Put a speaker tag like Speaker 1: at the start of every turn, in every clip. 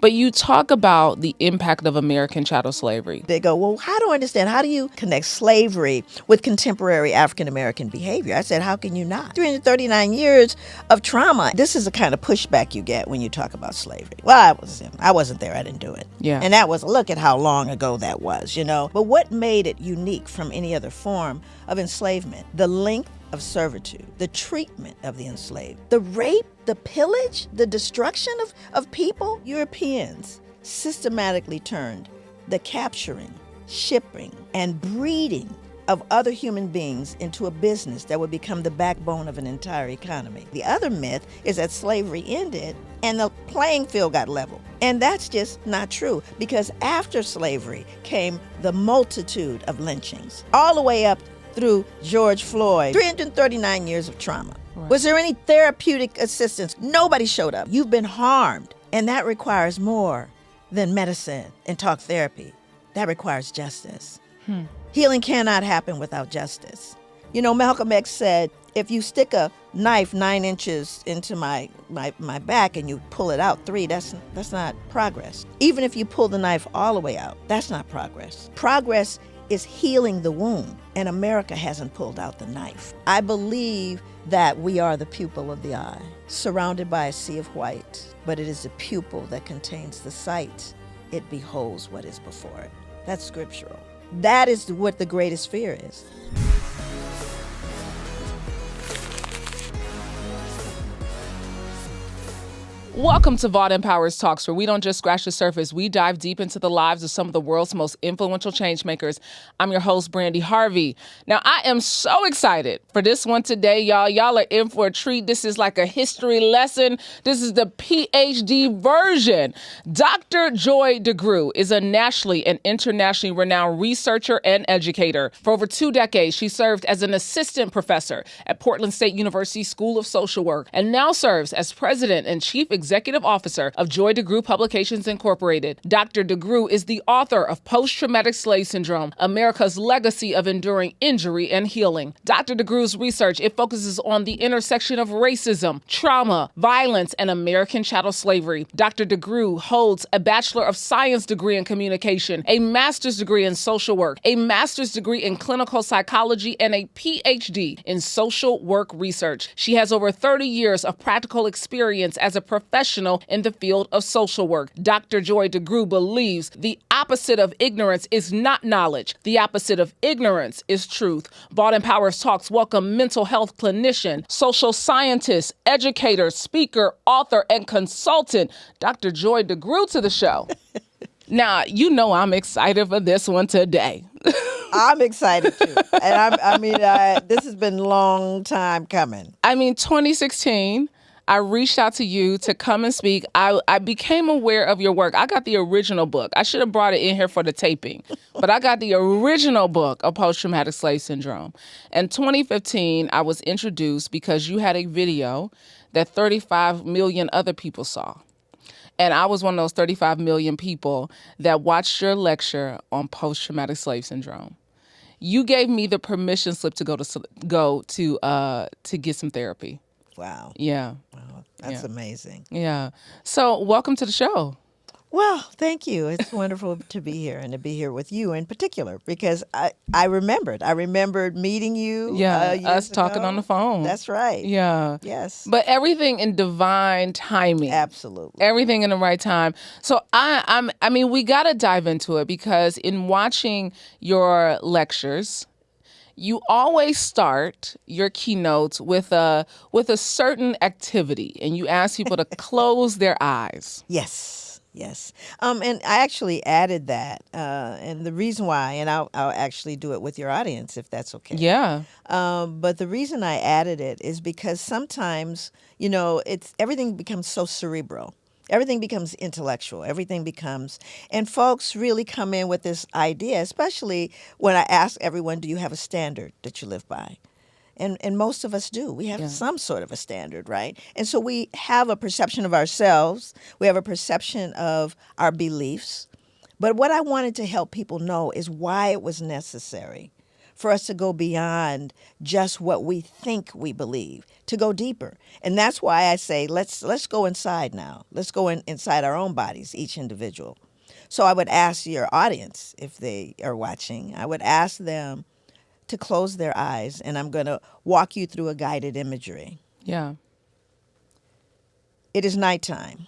Speaker 1: But you talk about the impact of American chattel slavery.
Speaker 2: They go, well, how do I understand? How do you connect slavery with contemporary African-American behavior? I said, how can you not? 339 years of trauma. This is the kind of pushback you get when you talk about slavery. Well, I wasn't there. I didn't do it.
Speaker 1: Yeah.
Speaker 2: And that was, look at how long ago that was, you know. But what made it unique from any other form of enslavement? The length of servitude, the treatment of the enslaved, the rape, the pillage, the destruction of people. Europeans systematically turned the capturing, shipping, and breeding of other human beings into a business that would become the backbone of an entire economy. The other myth is that slavery ended and the playing field got leveled. And that's just not true, because after slavery came the multitude of lynchings, all the way up through George Floyd. 339 years of trauma. Right. Was there any therapeutic assistance? Nobody showed up. You've been harmed, and that requires more than medicine and talk therapy. That requires justice. Healing cannot happen without justice. You know, Malcolm X said, if you stick a knife 9 inches into my back and you pull it out 3, that's not progress. Even if you pull the knife all the way out, that's not progress. Progress is healing the wound, and America hasn't pulled out the knife. I believe that we are the pupil of the eye, surrounded by a sea of white, but it is the pupil that contains the sight. It beholds what is before it. That's scriptural. That is what the greatest fear is.
Speaker 1: Welcome to Vaught Empowers Talks, where we don't just scratch the surface. We dive deep into the lives of some of the world's most influential change makers. I'm your host, Brandi Harvey. Now, I am so excited for this one today, y'all. Y'all are in for a treat. This is like a history lesson. This is the PhD version. Dr. Joy DeGruy is a nationally and internationally renowned researcher and educator. For over 2 decades, she served as an assistant professor at Portland State University School of Social Work and now serves as president and chief executive officer of Joy DeGruy Publications Incorporated. Dr. DeGruy is the author of Post-Traumatic Slave Syndrome, America's Legacy of Enduring Injury and Healing. Dr. DeGruy's research, it focuses on the intersection of racism, trauma, violence, and American chattel slavery. Dr. DeGruy holds a Bachelor of Science degree in communication, a master's degree in social work, a master's degree in clinical psychology, and a PhD in social work research. She has over 30 years of practical experience as a professional in the field of social work. Dr. Joy DeGruy believes the opposite of ignorance is not knowledge. The opposite of ignorance is truth. Vaught Empowers Talks welcome mental health clinician, social scientist, educator, speaker, author, and consultant, Dr. Joy DeGruy to the show. Now, you know I'm excited for this one today.
Speaker 2: I'm excited too. And this has been a long time coming.
Speaker 1: 2016, I reached out to you to come and speak. I became aware of your work. I got the original book. I should have brought it in here for the taping, but I got the original book of Post-Traumatic Slave Syndrome. In 2015, I was introduced because you had a video that 35 million other people saw. And I was one of those 35 million people that watched your lecture on post-traumatic slave syndrome. You gave me the permission slip to go to get some therapy.
Speaker 2: Wow.
Speaker 1: Yeah.
Speaker 2: Wow. That's amazing.
Speaker 1: Yeah. So welcome to the show.
Speaker 2: Well, thank you. It's wonderful to be here and to be here with you in particular, because I remembered meeting you.
Speaker 1: Yeah,
Speaker 2: years
Speaker 1: us talking
Speaker 2: ago.
Speaker 1: on the phone.
Speaker 2: That's right.
Speaker 1: Yeah.
Speaker 2: Yes.
Speaker 1: But everything in divine timing.
Speaker 2: Absolutely.
Speaker 1: Everything in the right time. So we got to dive into it, because in watching your lectures, you always start your keynotes with a certain activity, and you ask people to close their eyes.
Speaker 2: Yes. And I actually added that, and the reason why, and I'll actually do it with your audience if that's okay.
Speaker 1: Yeah.
Speaker 2: But the reason I added it is because sometimes, everything becomes so cerebral. Everything becomes intellectual. Everything becomes, and folks really come in with this idea, especially when I ask everyone, do you have a standard that you live by? And most of us do. We have some sort of a standard, right? And so we have a perception of ourselves. We have a perception of our beliefs. But what I wanted to help people know is why it was necessary for us to go beyond just what we think we believe, to go deeper. And that's why I say, let's go inside now. Let's go inside our own bodies, each individual. So I would ask your audience, if they are watching, I would ask them to close their eyes, and I'm going to walk you through a guided imagery.
Speaker 1: Yeah.
Speaker 2: It is nighttime,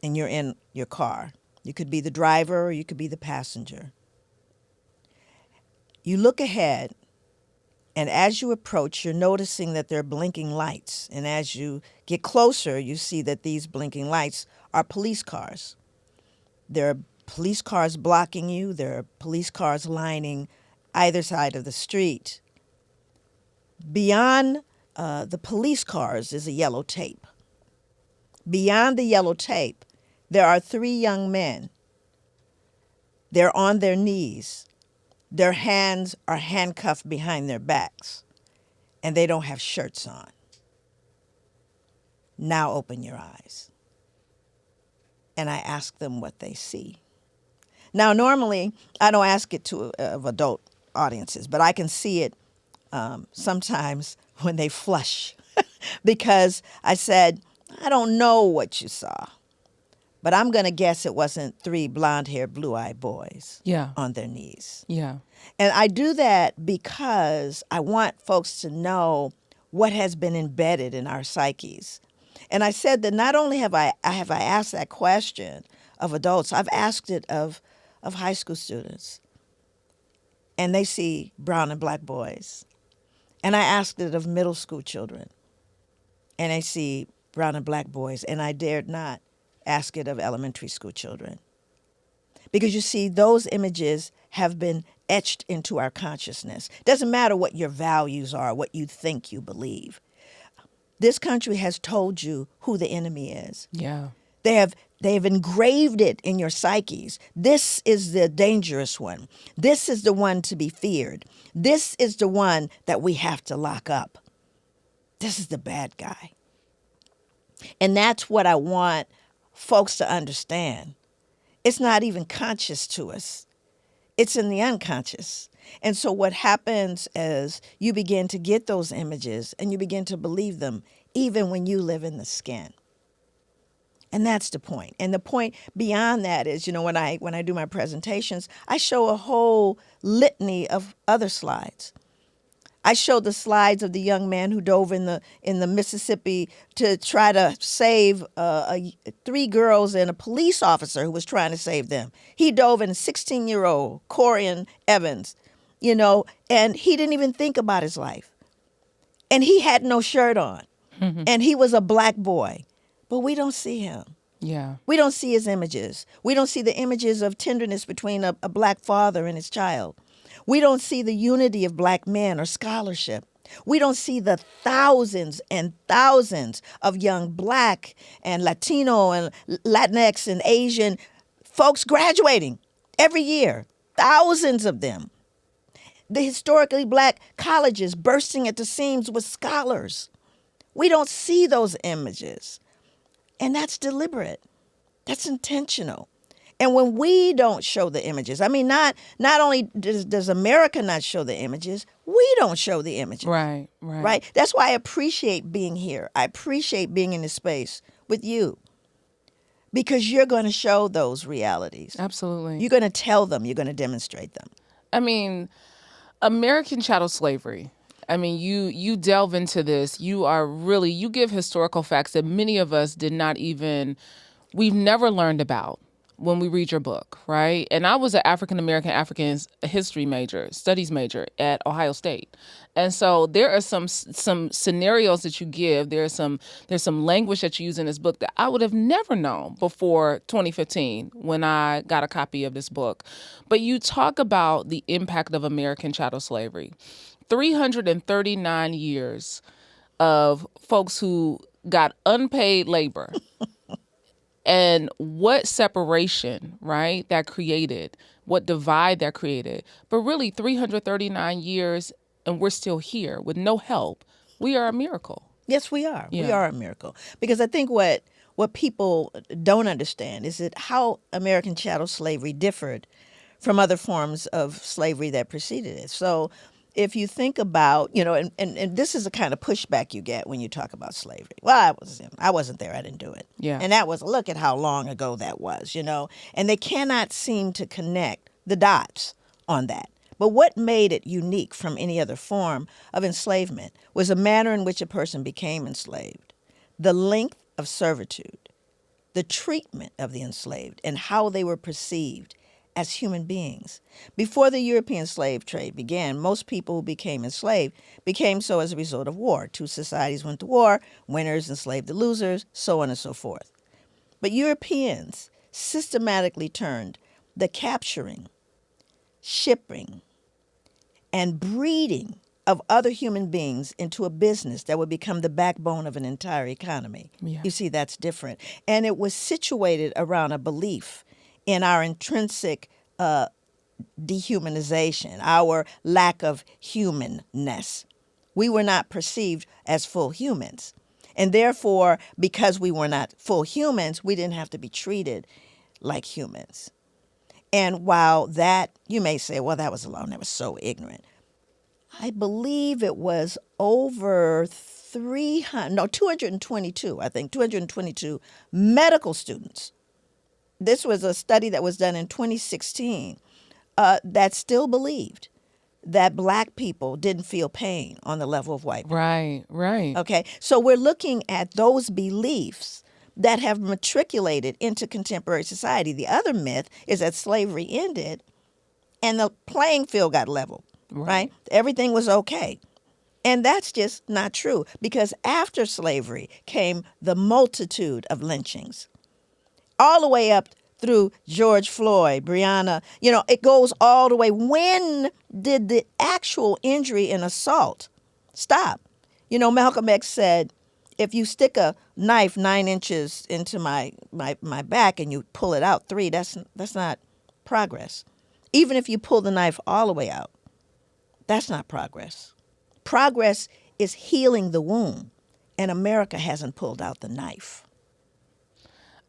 Speaker 2: and you're in your car. You could be the driver or you could be the passenger. You look ahead, and as you approach, you're noticing that there are blinking lights. And as you get closer, you see that these blinking lights are police cars. There are police cars blocking you. There are police cars lining either side of the street. Beyond the police cars is a yellow tape. Beyond the yellow tape, there are 3 young men. They're on their knees. Their hands are handcuffed behind their backs, and they don't have shirts on. Now open your eyes. And I ask them what they see. Now, normally, I don't ask it of adult audiences, but I can see it sometimes when they flush because I said, I don't know what you saw, but I'm going to guess it wasn't 3 blonde-haired, blue-eyed boys on their knees.
Speaker 1: Yeah.
Speaker 2: And I do that because I want folks to know what has been embedded in our psyches. And I said that not only have I asked that question of adults, I've asked it of high school students. And they see brown and black boys. And I asked it of middle school children. And they see brown and black boys. And I dared not ask it of elementary school children. Because you see, those images have been etched into our consciousness. Doesn't matter what your values are, what you think you believe. This country has told you who the enemy is.
Speaker 1: Yeah.
Speaker 2: They have engraved it in your psyches. This is the dangerous one. This is the one to be feared. This is the one that we have to lock up. This is the bad guy. And that's what I want folks to understand. It's not even conscious to us. It's in the unconscious. And so what happens is you begin to get those images and you begin to believe them even when you live in the skin. And that's the point. And the point beyond that is, when I do my presentations, I show a whole litany of other slides. I show the slides of the young man who dove in the Mississippi to try to save 3 girls and a police officer who was trying to save them. He dove in, 16-year-old Corian Evans, and he didn't even think about his life. And he had no shirt on. Mm-hmm. And he was a black boy. But we don't see him.
Speaker 1: Yeah.
Speaker 2: We don't see his images. We don't see the images of tenderness between a black father and his child. We don't see the unity of black men or scholarship. We don't see the thousands and thousands of young black and Latino and Latinx and Asian folks graduating every year. Thousands of them. The historically black colleges bursting at the seams with scholars. We don't see those images. And that's deliberate. That's intentional. And when we don't show the images, not only does America not show the images, we don't show the images.
Speaker 1: Right.
Speaker 2: That's why I appreciate being here. I appreciate being in this space with you. Because you're going to show those realities.
Speaker 1: Absolutely.
Speaker 2: You're going to tell them. You're going to demonstrate them.
Speaker 1: American chattel slavery. You delve into this. You give historical facts that many of us we've never learned about when we read your book, right? And I was an African history major, studies major at Ohio State. And so there are some scenarios that you give. There's some language that you use in this book that I would have never known before 2015 when I got a copy of this book. But you talk about the impact of American chattel slavery. 339 years of folks who got unpaid labor and what separation, right, that created, what divide that created. But really 339 years and we're still here with no help. We are a miracle.
Speaker 2: Yes, we are.
Speaker 1: Yeah.
Speaker 2: We are a miracle. Because I think what people don't understand is that how American chattel slavery differed from other forms of slavery that preceded it. So if you think about, and this is the kind of pushback you get when you talk about slavery. Well, I wasn't there. I didn't do it.
Speaker 1: Yeah.
Speaker 2: And that was, look at how long ago that was, and they cannot seem to connect the dots on that. But what made it unique from any other form of enslavement was the manner in which a person became enslaved, the length of servitude, the treatment of the enslaved, and how they were perceived as human beings. Before the European slave trade began, most people who became enslaved became so as a result of war. Two societies went to war, winners enslaved the losers, so on and so forth. But Europeans systematically turned the capturing, shipping, and breeding of other human beings into a business that would become the backbone of an entire economy.
Speaker 1: Yeah.
Speaker 2: You see, that's different. And it was situated around a belief in our intrinsic dehumanization, our lack of humanness. We were not perceived as full humans. And therefore, because we were not full humans, we didn't have to be treated like humans. And while that, you may say, well, that was alone, that was so ignorant. I believe it was over 222 medical students. This was a study that was done in 2016 that still believed that Black people didn't feel pain on the level of white people.
Speaker 1: Right.
Speaker 2: Okay, so we're looking at those beliefs that have matriculated into contemporary society. The other myth is that slavery ended and the playing field got leveled, right? Everything was okay. And that's just not true, because after slavery came the multitude of lynchings, all the way up through George Floyd, Breonna. It goes all the way. When did the actual injury and assault stop? Malcolm X said, if you stick a knife 9 inches into my back and you pull it out 3, that's not progress. Even if you pull the knife all the way out, that's not progress. Progress is healing the wound, and America hasn't pulled out the knife.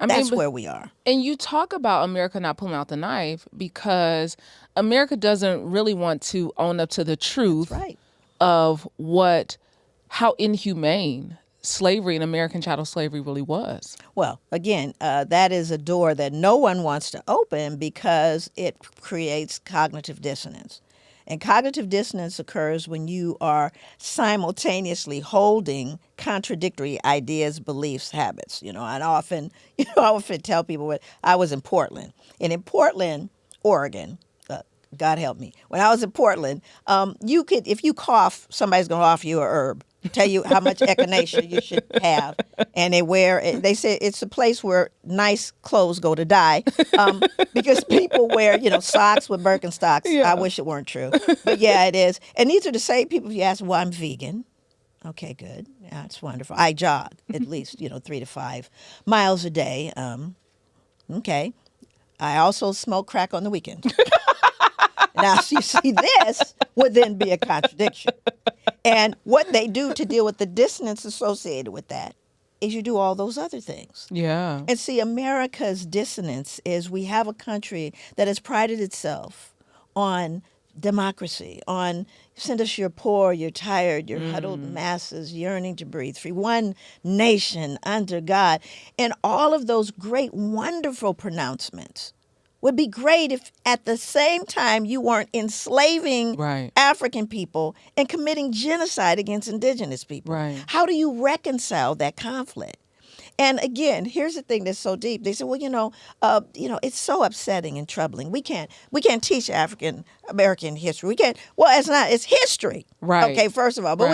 Speaker 2: That's where we are.
Speaker 1: And you talk about America not pulling out the knife because America doesn't really want to own up to the truth of how inhumane slavery and American chattel slavery really was.
Speaker 2: Well, again, that is a door that no one wants to open because it creates cognitive dissonance. And cognitive dissonance occurs when you are simultaneously holding contradictory ideas, beliefs, habits. I often tell people I was in Portland. And in Portland, Oregon, God help me, when I was in Portland, you could, if you cough, somebody's going to offer you a herb, tell you how much echinacea you should have. And they say it's a place where nice clothes go to die, because people wear, socks with Birkenstocks.
Speaker 1: Yeah.
Speaker 2: I wish it weren't true. But yeah, it is. And these are the same people, if you ask, well, I'm vegan. Okay, good. Yeah, it's wonderful. I jog at least, 3 to 5 miles a day. Okay. I also smoke crack on the weekend. Now, you see, this would then be a contradiction. And what they do to deal with the dissonance associated with that is you do all those other things.
Speaker 1: Yeah.
Speaker 2: And see, America's dissonance is we have a country that has prided itself on democracy, on send us your poor, your tired, your huddled masses yearning to breathe free, one nation under God. And all of those great, wonderful pronouncements would be great if at the same time you weren't enslaving African people and committing genocide against indigenous people.
Speaker 1: Right.
Speaker 2: How do you reconcile that conflict? And again, here's the thing that's so deep. They say, well, it's so upsetting and troubling. We can't teach African American history. We can't. Well, it's history.
Speaker 1: Right.
Speaker 2: Okay, first of all, but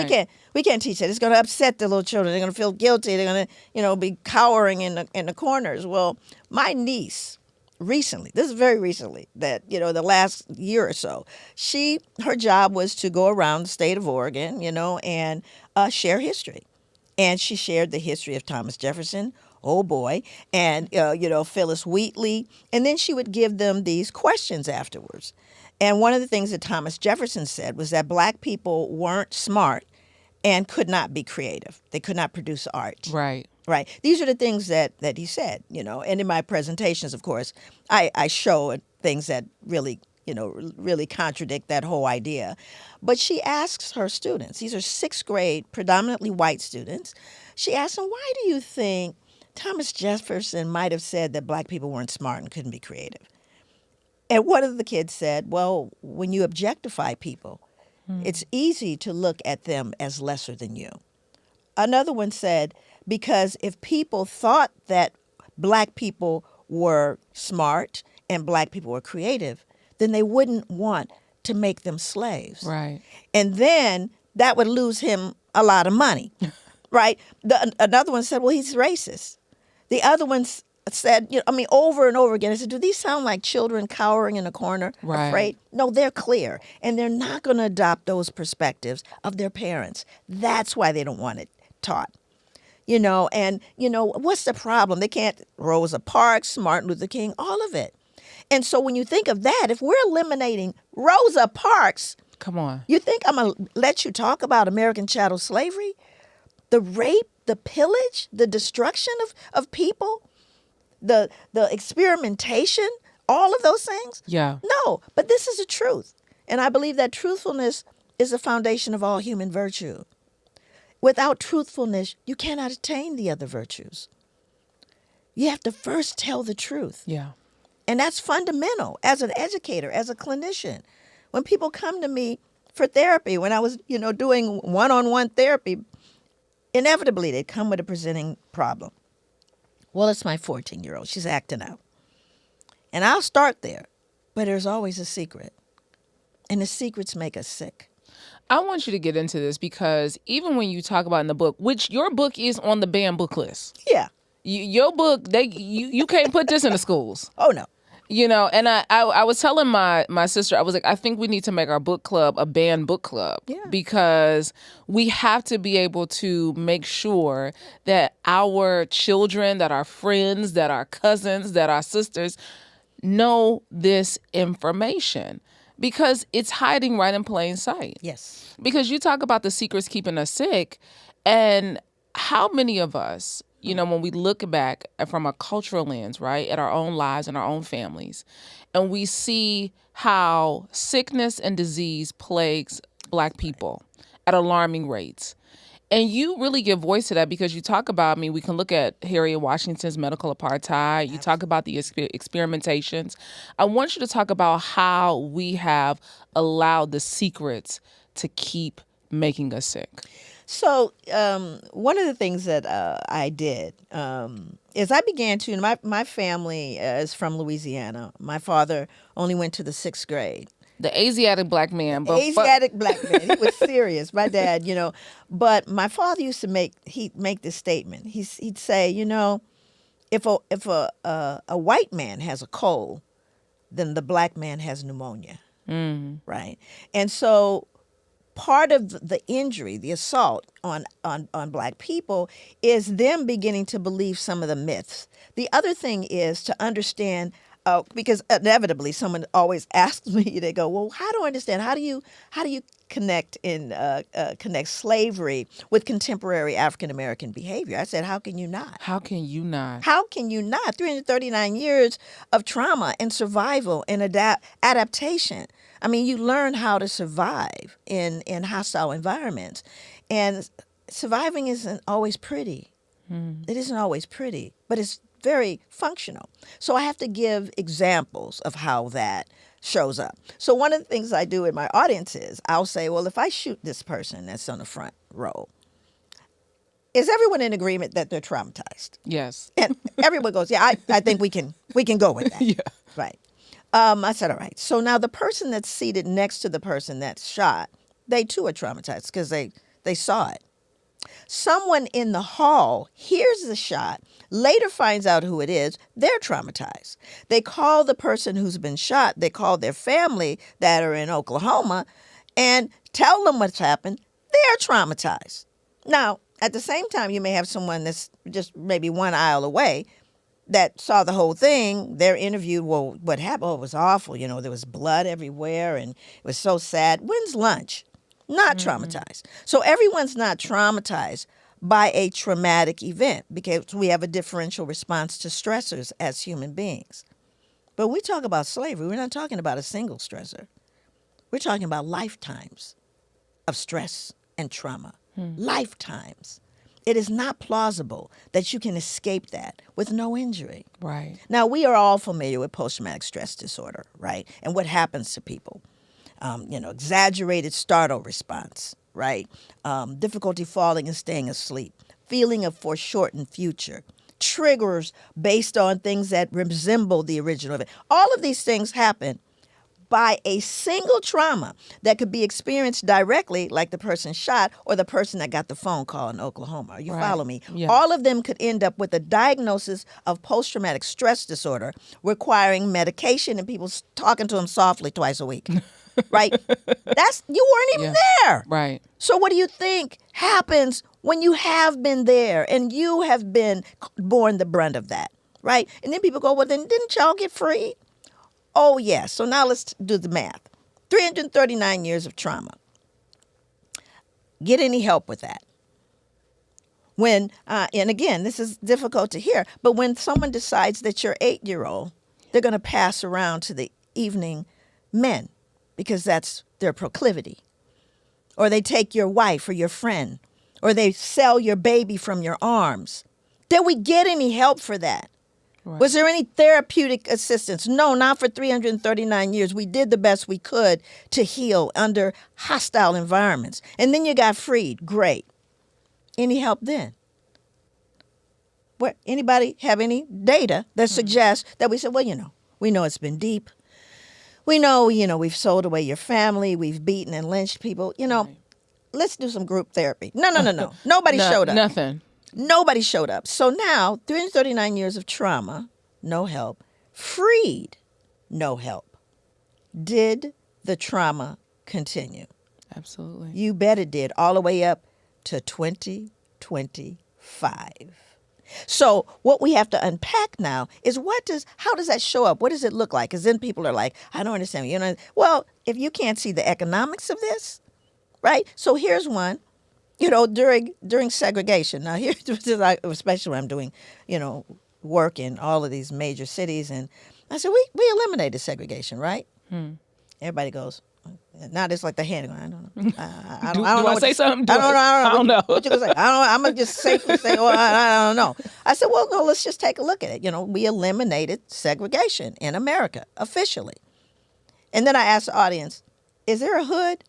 Speaker 2: we can't teach it. It's going to upset the little children. They're going to feel guilty. They're going to, be cowering in the corners. Well, my niece, recently, this is very recently, that, the last year or so, her job was to go around the state of Oregon, and share history. And she shared the history of Thomas Jefferson, oh boy, and, Phyllis Wheatley. And then she would give them these questions afterwards. And one of the things that Thomas Jefferson said was that Black people weren't smart and could not be creative. They could not produce art.
Speaker 1: Right.
Speaker 2: Right. These are the things that he said, And in my presentations, of course, I show things that really, really contradict that whole idea. But she asks her students, these are sixth grade, predominantly white students, she asks them, why do you think Thomas Jefferson might have said that black people weren't smart and couldn't be creative? And one of the kids said, well, when you objectify people, it's easy to look at them as lesser than you. Another one said, because if people thought that black people were smart and black people were creative, then they wouldn't want to make them slaves.
Speaker 1: Right.
Speaker 2: And then that would lose him a lot of money, right? Another one said, well, he's racist. The other one said, over and over again, I said, do these sound like children cowering in a corner,
Speaker 1: Right.
Speaker 2: afraid? No, they're clear. And they're not going to adopt those perspectives of their parents. That's why they don't want it taught. What's the problem? They can't, Rosa Parks, Martin Luther King, all of it. And so when you think of that, if we're eliminating Rosa Parks,
Speaker 1: Come on.
Speaker 2: you think I'm going to let you talk about American chattel slavery? The rape, the pillage, the destruction of people, the experimentation, all of those things?
Speaker 1: Yeah.
Speaker 2: No, but this is the truth. And I believe that truthfulness is the foundation of all human virtue. Without truthfulness, you cannot attain the other virtues. You have to first tell the truth.
Speaker 1: Yeah.
Speaker 2: And that's fundamental as an educator, as a clinician. When people come to me for therapy, when I was, doing one-on-one therapy, inevitably they'd come with a presenting problem. Well, it's my 14-year-old. She's acting out. And I'll start there, but there's always a secret. And the secrets make us sick.
Speaker 1: I want you to get into this because even when you talk about in the book, which your book is on the banned book list.
Speaker 2: Yeah.
Speaker 1: Your book, you can't put this in the schools.
Speaker 2: Oh, no.
Speaker 1: And I was telling my sister, I was like, I think we need to make our book club a banned book club.
Speaker 2: Yeah.
Speaker 1: Because we have to be able to make sure that our children, that our friends, that our cousins, that our sisters know this information. Because it's hiding right in plain sight.
Speaker 2: Yes.
Speaker 1: Because you talk about the secrets keeping us sick, and how many of us, when we look back from a cultural lens, right, at our own lives and our own families, and we see how sickness and disease plagues Black people at alarming rates. And you really give voice to that because you talk about, we can look at Harriet Washington's medical apartheid. You talk about the experimentations. I want you to talk about how we have allowed the secrets to keep making us sick.
Speaker 2: So one of the things that I did is I began to, my family is from Louisiana. My father only went to the sixth grade.
Speaker 1: The Asiatic Black man.
Speaker 2: Asiatic Black man. He was serious. My dad, But my father used to make this statement. He'd say, if a white man has a cold, then the black man has pneumonia.
Speaker 1: Mm.
Speaker 2: Right? And so part of the injury, the assault on Black people is them beginning to believe some of the myths. The other thing is to understand, because inevitably someone always asks me, they go, well, how do I understand? How do you connect slavery with contemporary African-American behavior? I said, how can you not?
Speaker 1: How can you not?
Speaker 2: How can you not? 339 years of trauma and survival and adaptation. You learn how to survive in hostile environments. And surviving isn't always pretty. It isn't always pretty, but it's very functional. So I have to give examples of how that shows up. So one of the things I do in my audience is I'll say, well, if I shoot this person that's on the front row, is everyone in agreement that they're traumatized?
Speaker 1: Yes.
Speaker 2: And everyone goes, yeah, I think we can go with that.
Speaker 1: Yeah.
Speaker 2: Right. I said, all right. So now the person that's seated next to the person that's shot, they too are traumatized because they saw it. Someone in the hall hears the shot, later finds out who it is, they're traumatized. They call the person who's been shot, they call their family that are in Oklahoma and tell them what's happened, they're traumatized. Now, at the same time, you may have someone that's just maybe one aisle away that saw the whole thing. They're interviewed, well, what happened? Oh, it was awful. There was blood everywhere and it was so sad. When's lunch? Not traumatized. So everyone's not traumatized by a traumatic event because we have a differential response to stressors as human beings. But when we talk about slavery, we're not talking about a single stressor. We're talking about lifetimes of stress and trauma. Lifetimes. It is not plausible that you can escape that with no injury.
Speaker 1: Right.
Speaker 2: Now, we are all familiar with post-traumatic stress disorder, right? And what happens to people. Exaggerated startle response, right? Difficulty falling and staying asleep. Feeling of foreshortened future. Triggers based on things that resemble the original event. All of these things happen by a single trauma that could be experienced directly, like the person shot or the person that got the phone call in Oklahoma. You follow me?
Speaker 1: Yeah.
Speaker 2: All of them could end up with a diagnosis of post-traumatic stress disorder requiring medication and people talking to them softly twice a week. Right? You weren't even there.
Speaker 1: Right.
Speaker 2: So what do you think happens when you have been there and you have been borne the brunt of that? Right? And then people go, well, then didn't y'all get freed? Oh, yes. So now let's do the math. 339 years of trauma. Get any help with that? When, and again, this is difficult to hear, but when someone decides that your 8-year-old, they're going to pass around to the evening men because that's their proclivity. Or they take your wife or your friend, or they sell your baby from your arms. Did we get any help for that?
Speaker 1: Right.
Speaker 2: Was there any therapeutic assistance? No, not for 339 years. We did the best we could to heal under hostile environments. And then you got freed. Great. Any help then? What? Anybody have any data that suggests that we said, well, we know it's been deep. We know, we've sold away your family. We've beaten and lynched people.
Speaker 1: Right.
Speaker 2: Let's do some group therapy. No. Nobody showed up.
Speaker 1: Nothing.
Speaker 2: Nobody showed up. So now, 339 years of trauma, no help. Freed, no help. Did the trauma continue?
Speaker 1: Absolutely.
Speaker 2: You bet it did, all the way up to 2025. So what we have to unpack now is how does that show up? What does it look like? Because then people are like, I don't understand. Well, if you can't see the economics of this, right? So here's one. During segregation. Now, here, especially when I'm doing, work in all of these major cities, and I said, we eliminated segregation, right? Everybody goes, now it's like the hand. I don't know. I don't know.
Speaker 1: Do I say something?
Speaker 2: I don't know.
Speaker 1: know.
Speaker 2: What you gonna say? I'm gonna just safely say, I don't know. I said, well, no, let's just take a look at it. We eliminated segregation in America officially, and then I asked the audience, is there a hood?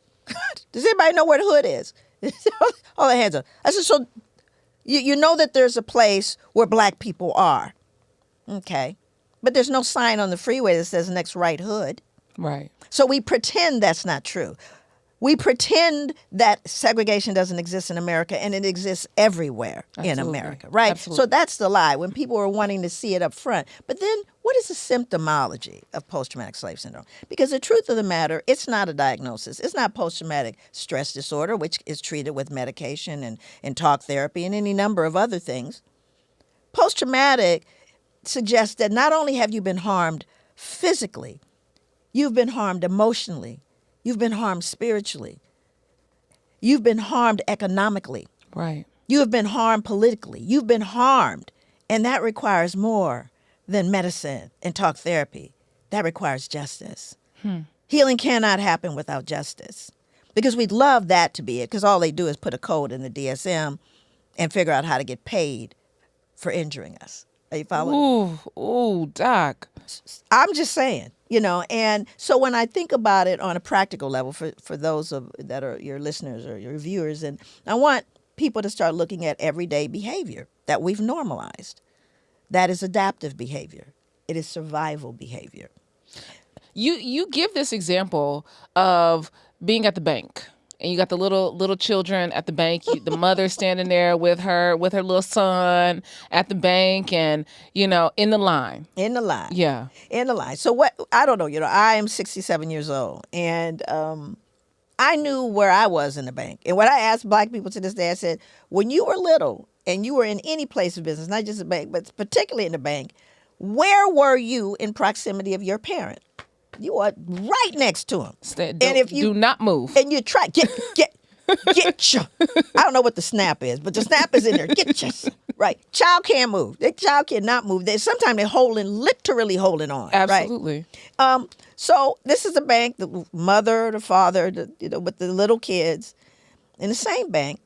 Speaker 2: Does anybody know where the hood is? All the hands up. I said, so you know that there's a place where black people are. Okay. But there's no sign on the freeway that says next right hood.
Speaker 1: Right.
Speaker 2: So we pretend that's not true. We pretend that segregation doesn't exist in America, and it exists everywhere in America, right?
Speaker 1: Absolutely.
Speaker 2: So that's the lie when people are wanting to see it up front. But then what is the symptomology of post-traumatic slave syndrome? Because the truth of the matter, it's not a diagnosis. It's not post-traumatic stress disorder, which is treated with medication and talk therapy and any number of other things. Post-traumatic suggests that not only have you been harmed physically, you've been harmed emotionally. You've been harmed spiritually. You've been harmed economically.
Speaker 1: Right.
Speaker 2: You have been harmed politically. You've been harmed. And that requires more than medicine and talk therapy. That requires justice. Healing cannot happen without justice. Because we'd love that to be it, because all they do is put a code in the DSM and figure out how to get paid for injuring us. Are you following?
Speaker 1: Ooh, Doc.
Speaker 2: I'm just saying, and so when I think about it on a practical level for those that are your listeners or your viewers, and I want people to start looking at everyday behavior that we've normalized. That is adaptive behavior. It is survival behavior.
Speaker 1: You give this example of being at the bank. And you got the little children at the bank. The mother standing there with her little son at the bank, and in the line.
Speaker 2: In the line.
Speaker 1: Yeah.
Speaker 2: In the line. So what? I don't know. I am 67 years old, and I knew where I was in the bank. And when I asked black people to this day, I said, when you were little and you were in any place of business, not just a bank, but particularly in the bank, where were you in proximity of your parent? You are right next to him.
Speaker 1: Do not move.
Speaker 2: And you try get Get ya. I don't know what the snap is, but the snap is in there. Get ya. Right. Child can't move. The child cannot move. Sometimes they're literally holding on.
Speaker 1: Absolutely.
Speaker 2: Right? So this is a bank, the mother, the father, with the little kids. In the same bank,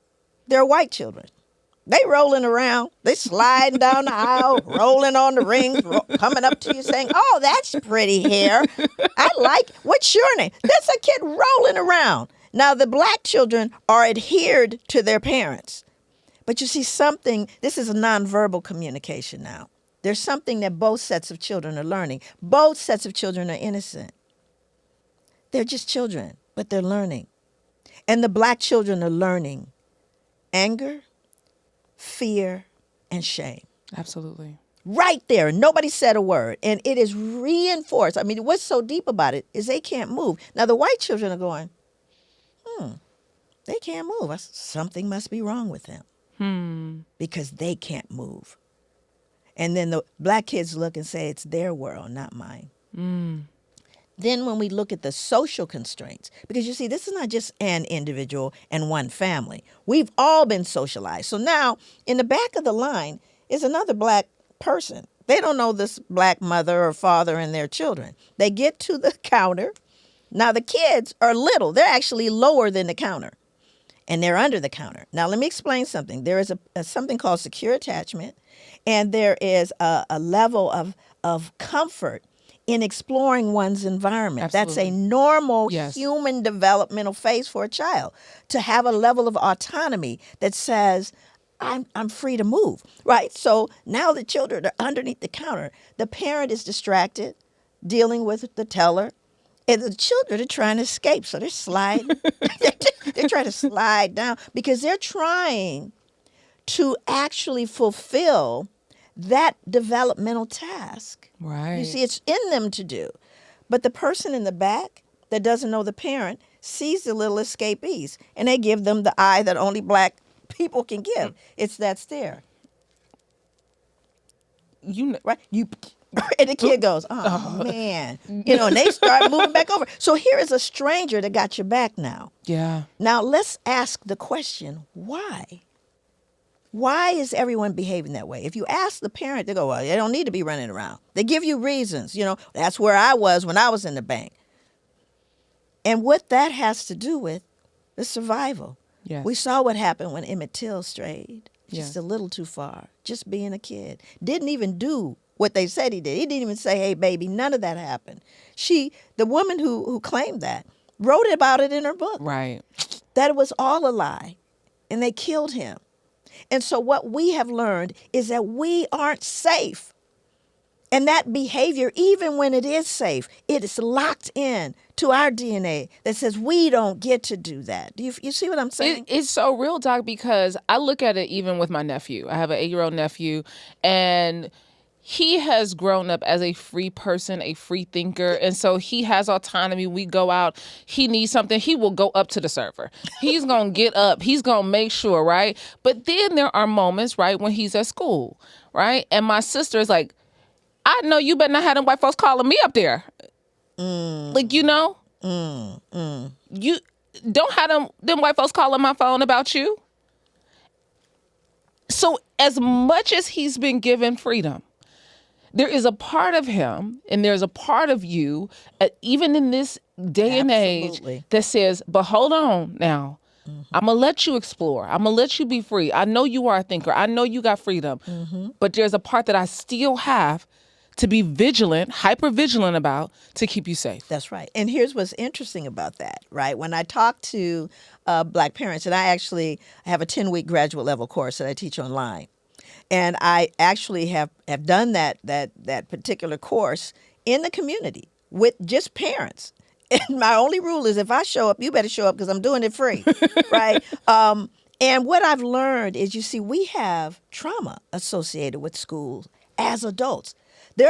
Speaker 2: there are white children. They rolling around. They sliding down the aisle, rolling on the rings, coming up to you saying, "Oh, that's pretty hair. What's your name?" That's a kid rolling around. Now, the black children are adhered to their parents. But you see this is a nonverbal communication now. There's something that both sets of children are learning. Both sets of children are innocent. They're just children, but they're learning. And the black children are learning anger, fear, and shame.
Speaker 1: Absolutely.
Speaker 2: Right there. Nobody said a word. And it is reinforced. I mean, what's so deep about it is they can't move. Now, the white children are going, they can't move. Something must be wrong with them. Because they can't move. And then the black kids look and say, it's their world, not mine. Then when we look at the social constraints, because you see, this is not just an individual and one family. We've all been socialized. So now in the back of the line is another black person. They don't know this black mother or father and their children. They get to the counter. Now the kids are little. They're actually lower than the counter. And they're under the counter. Now let me explain something. There is something called secure attachment. And there is a level of comfort in exploring one's environment.
Speaker 1: Absolutely.
Speaker 2: That's a normal
Speaker 1: Yes.
Speaker 2: human developmental phase for a child, to have a level of autonomy that says, I'm free to move, right? So now the children are underneath the counter. The parent is distracted, dealing with the teller, and the children are trying to escape. So they're sliding. They're trying to slide down because they're trying to actually fulfill that developmental task.
Speaker 1: Right.
Speaker 2: You see, it's in them to do. But the person in the back that doesn't know the parent sees the little escapees, and they give them the eye that only black people can give. It's that stare. Right? And the kid goes, oh, man. And they start moving back over. So here is a stranger that got your back now.
Speaker 1: Yeah.
Speaker 2: Now, let's ask the question, why? Why is everyone behaving that way? If you ask the parent, they go, well, they don't need to be running around. They give you reasons. That's where I was when I was in the bank. And what that has to do with is survival.
Speaker 1: Yes.
Speaker 2: We saw what happened when Emmett Till strayed just
Speaker 1: Yes.
Speaker 2: a little too far, just being a kid. Didn't even do what they said he did. He didn't even say, hey, baby, none of that happened. The woman who claimed that, wrote about it in her book.
Speaker 1: Right.
Speaker 2: That it was all a lie, and they killed him. And so what we have learned is that we aren't safe. And that behavior, even when it is safe, it is locked in to our DNA that says we don't get to do that. Do you see what I'm saying?
Speaker 1: It's so real, Doc, because I look at it even with my nephew. I have an 8-year-old nephew, and he has grown up as a free person, a free thinker. And so he has autonomy. We go out. He needs something. He will go up to the server. He's going to get up. He's going to make sure, right? But then there are moments, right, when he's at school, right? And my sister is like, I know you better not have them white folks calling me up there. Like, you don't have them white folks calling my phone about you. So as much as he's been given freedom, there is a part of him and there's a part of you, even in this day and age, that says, but hold on now. I'm going to let you explore. I'm going to let you be free. I know you are a thinker. I know you got freedom. But there's a part that I still have to be vigilant, hyper vigilant about, to keep you safe.
Speaker 2: That's right. And here's what's interesting about that, right? When I talk to black parents, and I have a 10-week graduate level course that I teach online. And I actually have done that particular course in the community with just parents. And my only rule is if I show up, you better show up because I'm doing it free, right? And what I've learned is, you see, we have trauma associated with schools as adults.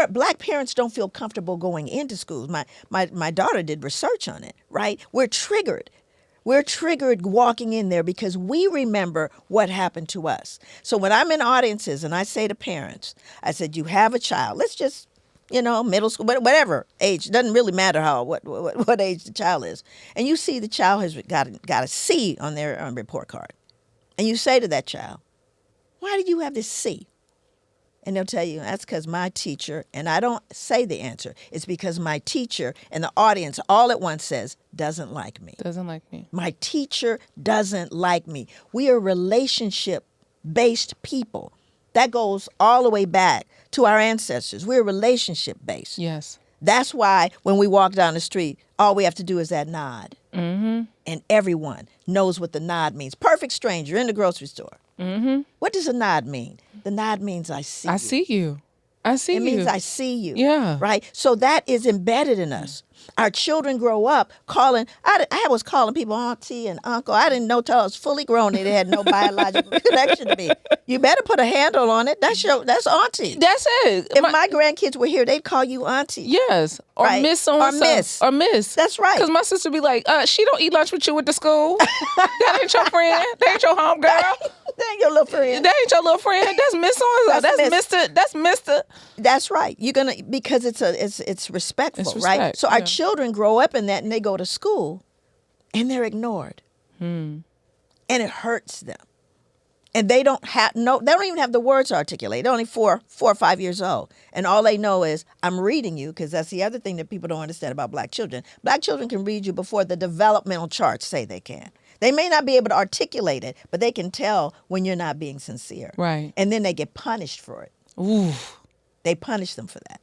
Speaker 2: Black parents don't feel comfortable going into schools. My daughter did research on it, right? We're triggered. We're triggered walking in there because we remember what happened to us. So when I'm in audiences and I say to parents, I said, you have a child. Let's just middle school, whatever age. It doesn't really matter what age the child is. And you see the child has got a C on their report card. And you say to that child, why did you have this C? And they'll tell you, that's because my teacher, and I don't say the answer, it's because my teacher and the audience all at once says, doesn't like me.
Speaker 1: Doesn't like me.
Speaker 2: My teacher doesn't like me. We are relationship-based people. That goes all the way back to our ancestors. We're relationship-based.
Speaker 1: Yes.
Speaker 2: That's why when we walk down the street, all we have to do is that nod.
Speaker 1: Mm-hmm.
Speaker 2: And everyone knows what the nod means. Perfect stranger in the grocery store.
Speaker 1: Mm-hmm.
Speaker 2: What does a nod mean? The nod means I see you.
Speaker 1: I see you. I see you.
Speaker 2: It means I see you.
Speaker 1: Yeah.
Speaker 2: Right? So that is embedded in us. Our children grow up calling, I was calling people auntie and uncle. I didn't know till I was fully grown they had no biological connection to me. You better put a handle on it. That's auntie.
Speaker 1: That's it.
Speaker 2: If my grandkids were here, they'd call you auntie.
Speaker 1: Yes. Or
Speaker 2: right?
Speaker 1: Miss on
Speaker 2: or miss.
Speaker 1: Or miss.
Speaker 2: That's right.
Speaker 1: Because my sister be like, she don't eat lunch with you at the school. That ain't your friend. That ain't your home girl.
Speaker 2: That ain't your little friend.
Speaker 1: That ain't your little friend. That's Miss on. That's Mr. That's Mr.
Speaker 2: That's right. You're gonna, because it's respectful,
Speaker 1: It's
Speaker 2: right?
Speaker 1: respect,
Speaker 2: So our
Speaker 1: yeah.
Speaker 2: children grow up in that, and they go to school, and they're ignored, and it hurts them, and they don't even have the words to articulate. They're only 4 or 5 years old, and all they know is I'm reading you, because that's the other thing that people don't understand about black children. Black children can read you before the developmental charts say they can. They may not be able to articulate it, but they can tell when you're not being sincere.
Speaker 1: Right.
Speaker 2: And then they get punished for it.
Speaker 1: Ooh.
Speaker 2: They punish them for that.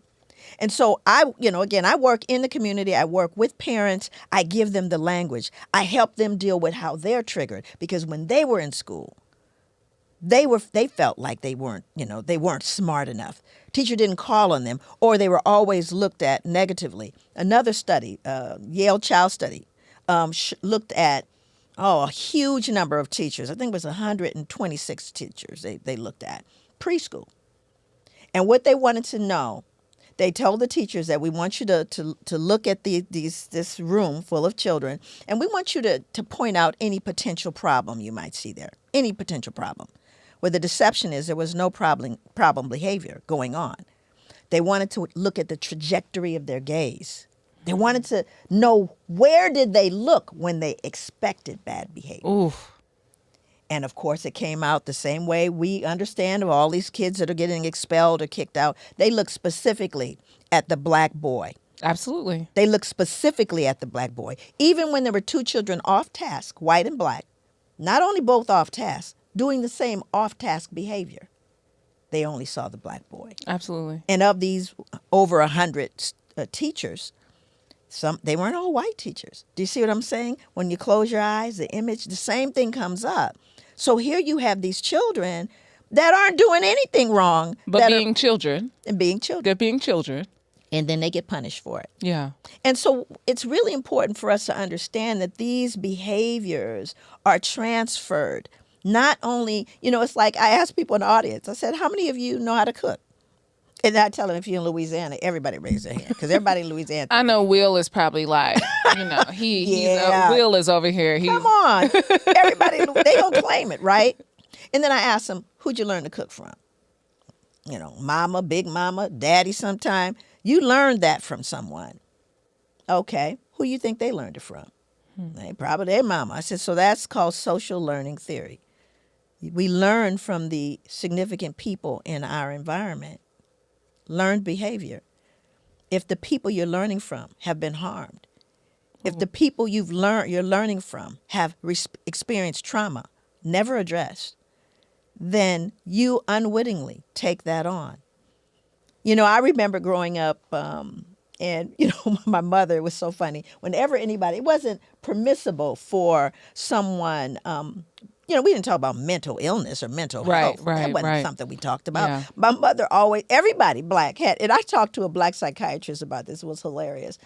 Speaker 2: And so I work in the community. I work with parents. I give them the language. I help them deal with how they're triggered, because when they were in school, they felt like they weren't smart enough. Teacher didn't call on them, or they were always looked at negatively. Another study, Yale Child Study, looked at a huge number of teachers. I think it was 126 teachers they looked at, preschool. And what they wanted to know, they told the teachers that we want you to look at this room full of children, and we want you to point out any potential problem you might see there, any potential problem. Where the deception is there was no problem behavior going on. They wanted to look at the trajectory of their gaze. They wanted to know, where did they look when they expected bad behavior?
Speaker 1: Oof.
Speaker 2: And of course, it came out the same way we understand of all these kids that are getting expelled or kicked out. They look specifically at the black boy.
Speaker 1: Absolutely.
Speaker 2: They look specifically at the black boy. Even when there were two children off task, white and black, not only both off task, doing the same off task behavior, they only saw the black boy.
Speaker 1: Absolutely.
Speaker 2: And of these over 100 teachers, they weren't all white teachers. Do you see what I'm saying? When you close your eyes, the image, the same thing comes up. So here you have these children that aren't doing anything wrong.
Speaker 1: But being children.
Speaker 2: And being children.
Speaker 1: They're being children.
Speaker 2: And then they get punished for it.
Speaker 1: Yeah.
Speaker 2: And so it's really important for us to understand that these behaviors are transferred. Not only, it's like I asked people in the audience, I said, how many of you know how to cook? And I tell them, if you're in Louisiana, everybody raise their hand, because everybody in Louisiana.
Speaker 1: I know Will is probably like, Will is over here.
Speaker 2: Come on. Everybody, they don't claim it, right? And then I ask them, who'd you learn to cook from? Mama, big mama, daddy sometime. You learned that from someone. Okay. Who you think they learned it from? Probably their mama. I said, so that's called social learning theory. We learn from the significant people in our environment. Learned behavior. If the people you're learning from have been harmed, if the people you're learning from have experienced trauma, never addressed, then you unwittingly take that on. I remember growing up, and my mother, was so funny. Whenever anybody, it wasn't permissible for someone. We didn't talk about mental illness or mental health. That wasn't something we talked about.
Speaker 1: Yeah.
Speaker 2: My mother everybody black had, and I talked to a black psychiatrist about this. It was hilarious.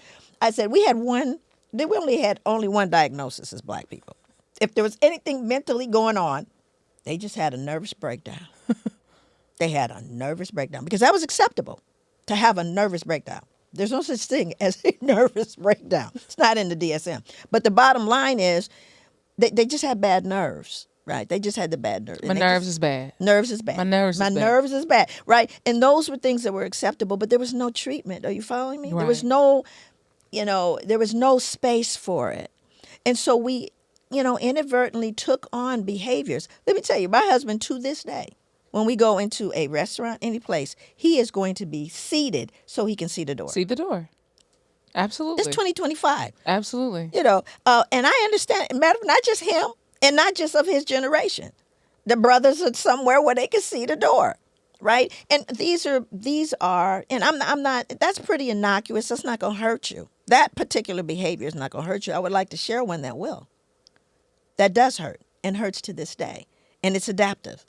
Speaker 2: I said, we only had one diagnosis as black people. If there was anything mentally going on, they just had a nervous breakdown. They had a nervous breakdown because that was acceptable, to have a nervous breakdown. There's no such thing as a nervous breakdown. It's not in the DSM. But the bottom line is they just had bad nerves. right? They just had the bad nerves.
Speaker 1: My nerves is bad.
Speaker 2: Nerves is bad.
Speaker 1: My nerves
Speaker 2: My
Speaker 1: is bad.
Speaker 2: nerves is bad, right? And those were things that were acceptable, but there was no treatment. Are you following me? There was
Speaker 1: Right.
Speaker 2: no, there was no space for it. And so we, inadvertently took on behaviors. Let me tell you, my husband to this day, when we go into a restaurant, any place, he is going to be seated so he can see the door.
Speaker 1: See the door. Absolutely.
Speaker 2: It's 2025.
Speaker 1: Absolutely.
Speaker 2: And I understand, matter of not just him and not just of his generation. The brothers are somewhere where they can see the door, right? And these are, and I'm not, that's pretty innocuous. That's not going to hurt you. That particular behavior is not going to hurt you. I would like to share one that will. That does hurt and hurts to this day. And it's adaptive.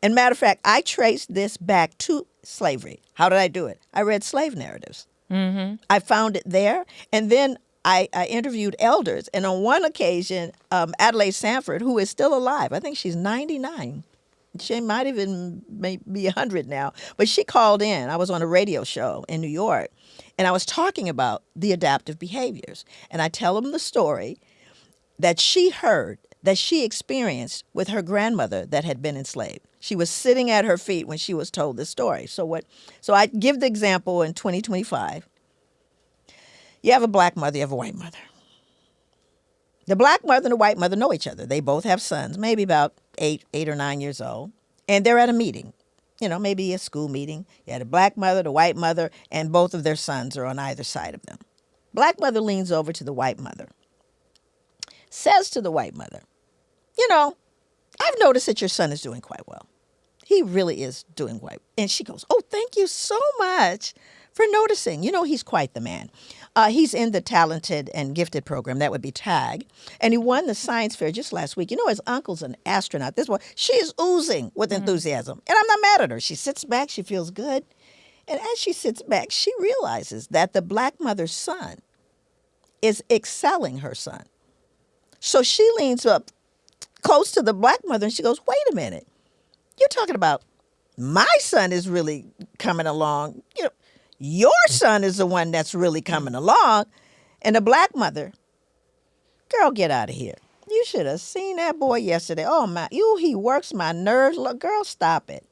Speaker 2: And matter of fact, I traced this back to slavery. How did I do it? I read slave narratives. Mm-hmm. I found it there. And then I interviewed elders. And on one occasion, Adelaide Sanford, who is still alive, I think she's 99. She might even be 100 now. But she called in. I was on a radio show in New York. And I was talking about the adaptive behaviors. And I tell them the story that she heard, that she experienced with her grandmother that had been enslaved. She was sitting at her feet when she was told this story. So I give the example in 2025. You have a black mother, you have a white mother. The black mother and the white mother know each other. They both have sons, maybe about 8 or 9 years old. And they're at a meeting, maybe a school meeting. You had a black mother, the white mother, and both of their sons are on either side of them. Black mother leans over to the white mother, says to the white mother, I've noticed that your son is doing quite well. He really is doing quite well. And she goes, oh, thank you so much for noticing. He's quite the man. He's in the talented and gifted program. That would be TAG. And he won the science fair just last week. His uncle's an astronaut. This one, she is oozing with enthusiasm. And I'm not mad at her. She sits back. She feels good. And as she sits back, she realizes that the black mother's son is excelling her son. So she leans up close to the black mother and she goes, wait a minute. You're talking about my son is really coming along. Your son is the one that's really coming along. And the black mother, girl, get out of here. You should have seen that boy yesterday. Oh, he works my nerves. Look, girl, stop it.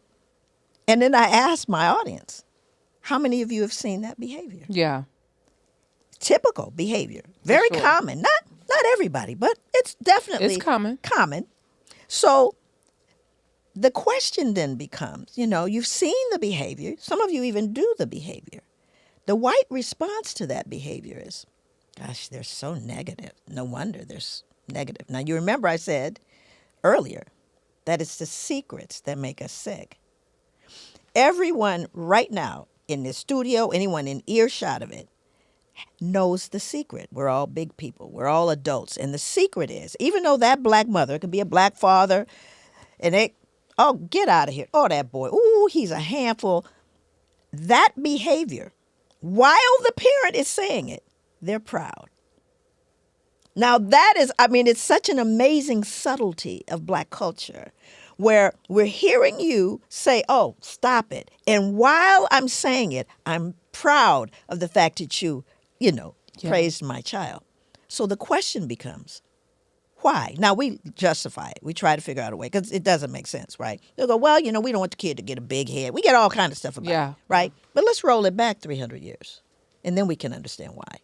Speaker 2: And then I asked my audience, how many of you have seen that behavior?
Speaker 1: Yeah.
Speaker 2: Typical behavior. Very
Speaker 1: sure.
Speaker 2: common. Not everybody, but it's definitely
Speaker 1: It's common.
Speaker 2: So the question then becomes, you've seen the behavior. Some of you even do the behavior. The white response to that behavior is, gosh, they're so negative. No wonder they're negative. Now, you remember I said earlier that it's the secrets that make us sick. Everyone right now in this studio, anyone in earshot of it, knows the secret. We're all big people. We're all adults. And the secret is, even though that black mother could be a black father, and get out of here. Oh, that boy. Ooh, he's a handful. That behavior, while the parent is saying it, they're proud. Now that is, it's such an amazing subtlety of black culture where we're hearing you say, oh, stop it. And while I'm saying it, I'm proud of the fact that you praised my child. So the question becomes, why? Now, we justify it. We try to figure out a way because it doesn't make sense, right? They'll go, well, we don't want the kid to get a big head. We get all kinds of stuff about it, right? But let's roll it back 300 years, and then we can understand why.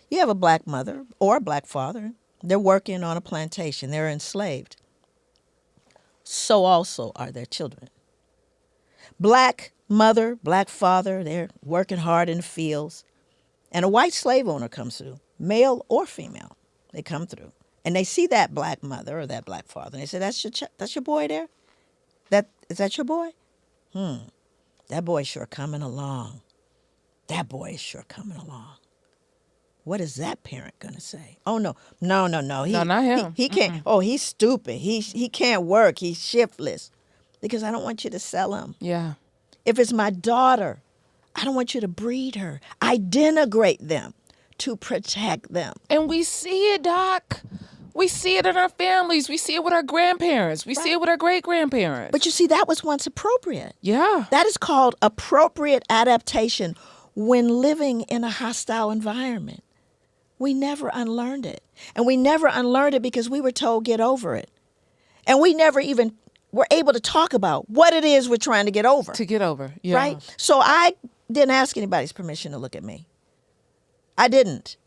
Speaker 2: You have a black mother or a black father. They're working on a plantation. They're enslaved. So also are their children. Black mother, black father, they're working hard in the fields. And a white slave owner comes through, male or female. They come through. And they see that black mother or that black father. And they say, that's your boy there? Is that your boy? That boy's sure coming along. That boy is sure coming along. What is that parent going to say? Oh, no. No, not him. He can't. Mm-mm. Oh, he's stupid. He can't work. He's shiftless. Because I don't want you to sell him.
Speaker 1: Yeah.
Speaker 2: If it's my daughter, I don't want you to breed her. I denigrate them to protect them.
Speaker 1: And we see it, Doc. We see it in our families. We see it with our grandparents. We see it with our great-grandparents.
Speaker 2: But you see, that was once appropriate.
Speaker 1: Yeah.
Speaker 2: That is called appropriate adaptation when living in a hostile environment. We never unlearned it. And we never unlearned it because we were told, get over it. And we never even were able to talk about what it is we're trying to get over.
Speaker 1: To get over. Yeah.
Speaker 2: Right? So I didn't ask anybody's permission to look at me. I didn't.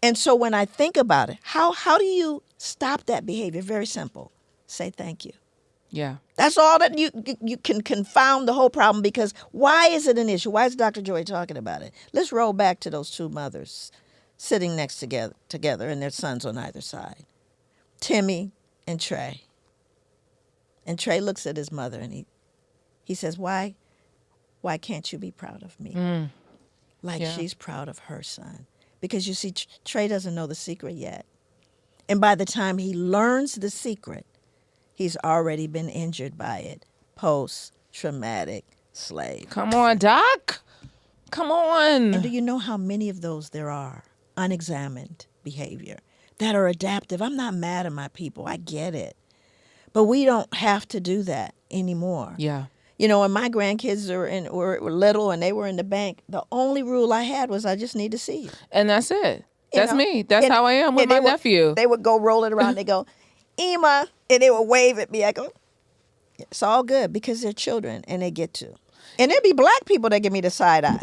Speaker 2: And so when I think about it, how do you stop that behavior? Very simple. Say thank you.
Speaker 1: Yeah.
Speaker 2: That's all that you can confound the whole problem, because why is it an issue? Why is Dr. Joy talking about it? Let's roll back to those two mothers sitting next together and their sons on either side. Timmy and Trey. And Trey looks at his mother and he says, why can't you be proud of me? Like she's proud of her son. Because you see, Trey doesn't know the secret yet. And by the time he learns the secret, he's already been injured by it. Post-traumatic slave.
Speaker 1: Come on, Doc. Come on.
Speaker 2: And do you know how many of those there are? Unexamined behavior that are adaptive. I'm not mad at my people. I get it. But we don't have to do that anymore.
Speaker 1: Yeah.
Speaker 2: You know, when my grandkids were little and they were in the bank, the only rule I had was I just need to see you.
Speaker 1: And that's it.
Speaker 2: You
Speaker 1: That's
Speaker 2: know?
Speaker 1: me. That's how I am with my nephew.
Speaker 2: They would go roll it around. They go, Ema, and they would wave at me. I go, it's all good because they're children and they get to. And there'd be black people that give me the side eye.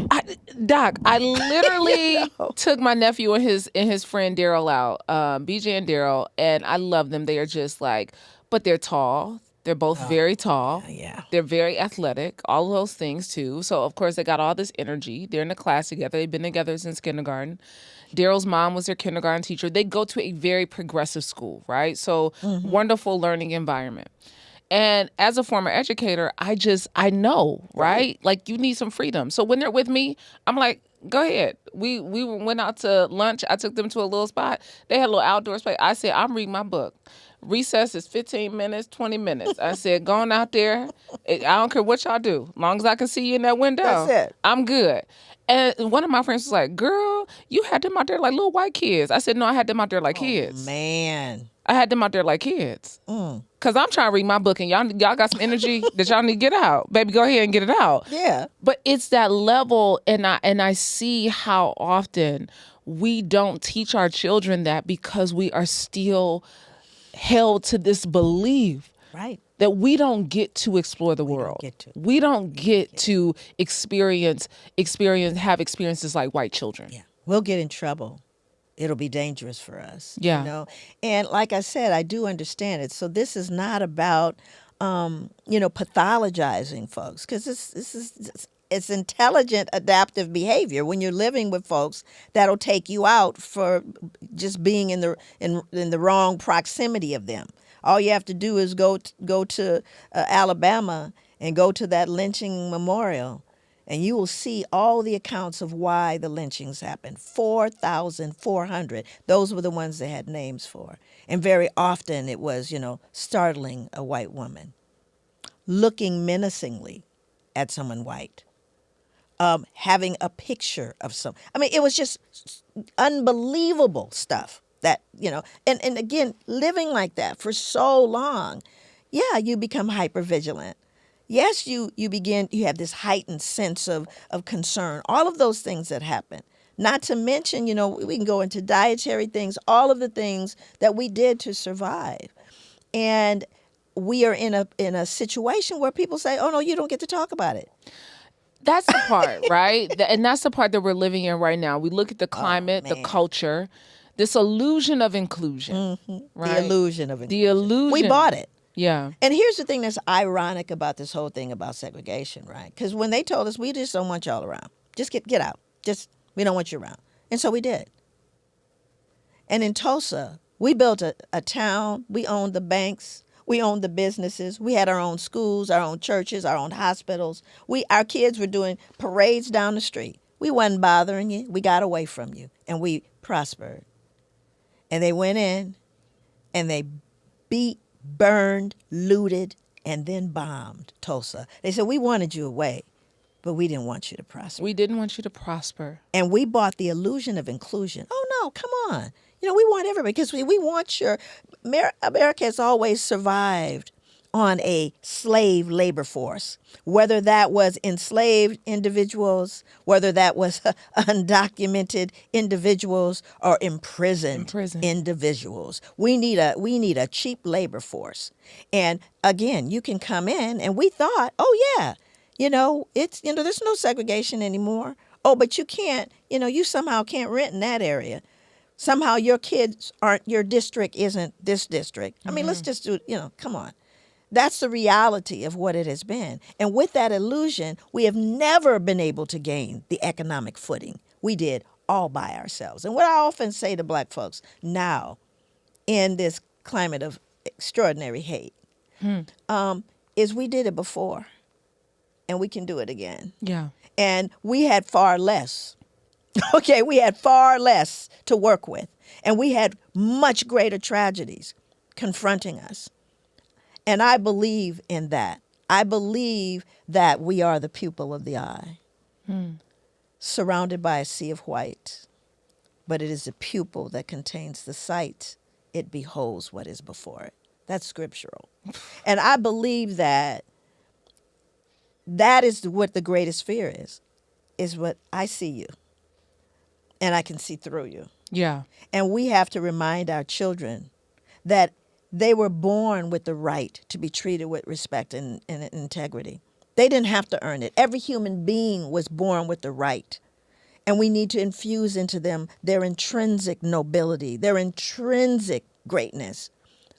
Speaker 1: Doc, I literally took my nephew and his friend Daryl out, BJ and Daryl, and I love them. They are just like, but they're tall. They're both very tall.
Speaker 2: Yeah.
Speaker 1: They're very athletic, all of those things too. So, of course, they got all this energy. They're in the class together. They've been together since kindergarten. Daryl's mom was their kindergarten teacher. They go to a very progressive school, right? So, wonderful learning environment. And as a former educator, I know, right? Like, you need some freedom. So when they're with me, I'm like, go ahead. We went out to lunch. I took them to a little spot. They had a little outdoor space. I said, I'm reading my book. Recess is 15 minutes, 20 minutes. I said, going out there. I don't care what y'all do. As long as I can see you in that window,
Speaker 2: That's it.
Speaker 1: I'm good. And one of my friends was like, girl, you had them out there like little white kids. I said, no, I had them out there like kids.
Speaker 2: Man.
Speaker 1: I had them out there like kids. Because I'm trying to read my book and y'all got some energy that y'all need to get out. Baby, go ahead and get it out.
Speaker 2: Yeah.
Speaker 1: But it's that level, and I see how often we don't teach our children that because we are still held to this belief
Speaker 2: Right.
Speaker 1: that we don't get to explore the world. We don't get to have experiences like white children.
Speaker 2: Yeah. We'll get in trouble. It'll be dangerous for us.
Speaker 1: Yeah.
Speaker 2: You know? And like I said, I do understand it. So this is not about, pathologizing folks, because it's intelligent, adaptive behavior when you're living with folks that'll take you out for just being in the wrong proximity of them. All you have to do is go to Alabama and go to that lynching memorial, and you will see all the accounts of why the lynchings happened. 4,400. Those were the ones they had names for. And very often it was, startling a white woman, looking menacingly at someone white, having a picture of it was just unbelievable stuff that, and again, living like that for so long, you become hypervigilant. Yes, you have this heightened sense of concern, all of those things that happen. Not to mention, we can go into dietary things, all of the things that we did to survive. And we are in a situation where people say, oh, no, you don't get to talk about it.
Speaker 1: That's the part, right? And that's the part that we're living in right now. We look at the climate, the culture, this illusion of inclusion. Right?
Speaker 2: The illusion of inclusion.
Speaker 1: The illusion.
Speaker 2: We bought it.
Speaker 1: Yeah.
Speaker 2: And here's the thing that's ironic about this whole thing about segregation, right? Because when they told us, we just don't want y'all around. Just get out. We don't want you around. And so we did. And in Tulsa, we built a town. We owned the banks. We owned the businesses. We had our own schools, our own churches, our own hospitals. Our kids were doing parades down the street. We wasn't bothering you. We got away from you. And we prospered. And they went in and they beat, burned, looted, and then bombed Tulsa. They said, we wanted you away, but we didn't want you to prosper.
Speaker 1: We didn't want you to prosper.
Speaker 2: And we bought the illusion of inclusion. Oh, no, come on. We want everybody because we want America has always survived on a slave labor force, whether that was enslaved individuals, whether that was undocumented individuals or imprisoned individuals. We need a cheap labor force. And again, you can come in, and we thought, oh yeah, it's there's no segregation anymore. Oh, but you can't, you somehow can't rent in that area. Somehow your kids aren't, your district isn't this district. I mean, let's just do, come on. That's the reality of what it has been. And with that illusion, we have never been able to gain the economic footing we did all by ourselves. And what I often say to Black folks now, in this climate of extraordinary hate, is we did it before, and we can do it again.
Speaker 1: Yeah.
Speaker 2: And we had far less. Okay, we had far less to work with, and we had much greater tragedies confronting us. And I believe in that. I believe that we are the pupil of the eye, surrounded by a sea of white, but it is the pupil that contains the sight. It beholds what is before it. That's scriptural. And I believe that is what the greatest fear is what I see you, and I can see through you.
Speaker 1: Yeah.
Speaker 2: And we have to remind our children that they were born with the right to be treated with respect and integrity. They didn't have to earn it. Every human being was born with the right. And we need to infuse into them their intrinsic nobility, their intrinsic greatness.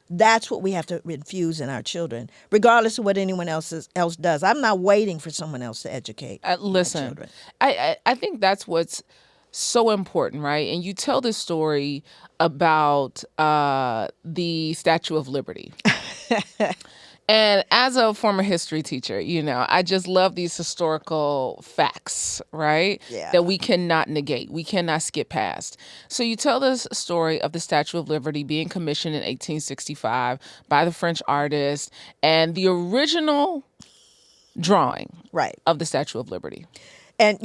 Speaker 2: That's what we have to infuse in our children, regardless of what anyone else does. I'm not waiting for someone else to educate
Speaker 1: listen,
Speaker 2: my children.
Speaker 1: I think that's what's so important, right? And you tell this story about the Statue of Liberty. And as a former history teacher, I just love these historical facts, right?
Speaker 2: Yeah.
Speaker 1: That we cannot negate. We cannot skip past. So you tell this story of the Statue of Liberty being commissioned in 1865 by the French artist, and the original drawing of the Statue of Liberty.
Speaker 2: And,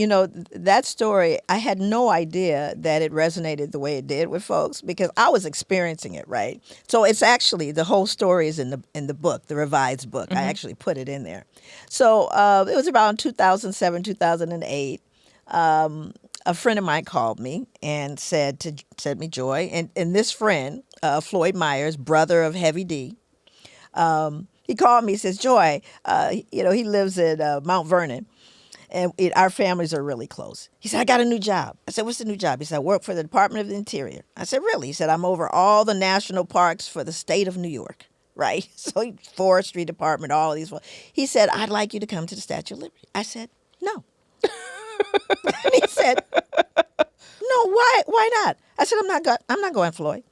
Speaker 2: that story, I had no idea that it resonated the way it did with folks, because I was experiencing it, right? So it's actually, the whole story is in the book, the revised book. I actually put it in there. So it was around 2007, 2008. A friend of mine called me and said me, Joy, and this friend, Floyd Myers, brother of Heavy D, he called me, says, Joy, he lives in Mount Vernon. And our families are really close. He said, I got a new job. I said, what's the new job? He said, I work for the Department of the Interior. I said, really? He said, I'm over all the national parks for the state of New York, right? So Forestry Department, all of these. He said, I'd like you to come to the Statue of Liberty. I said, no. And he said, no, why not? I said, I'm not going, Floyd.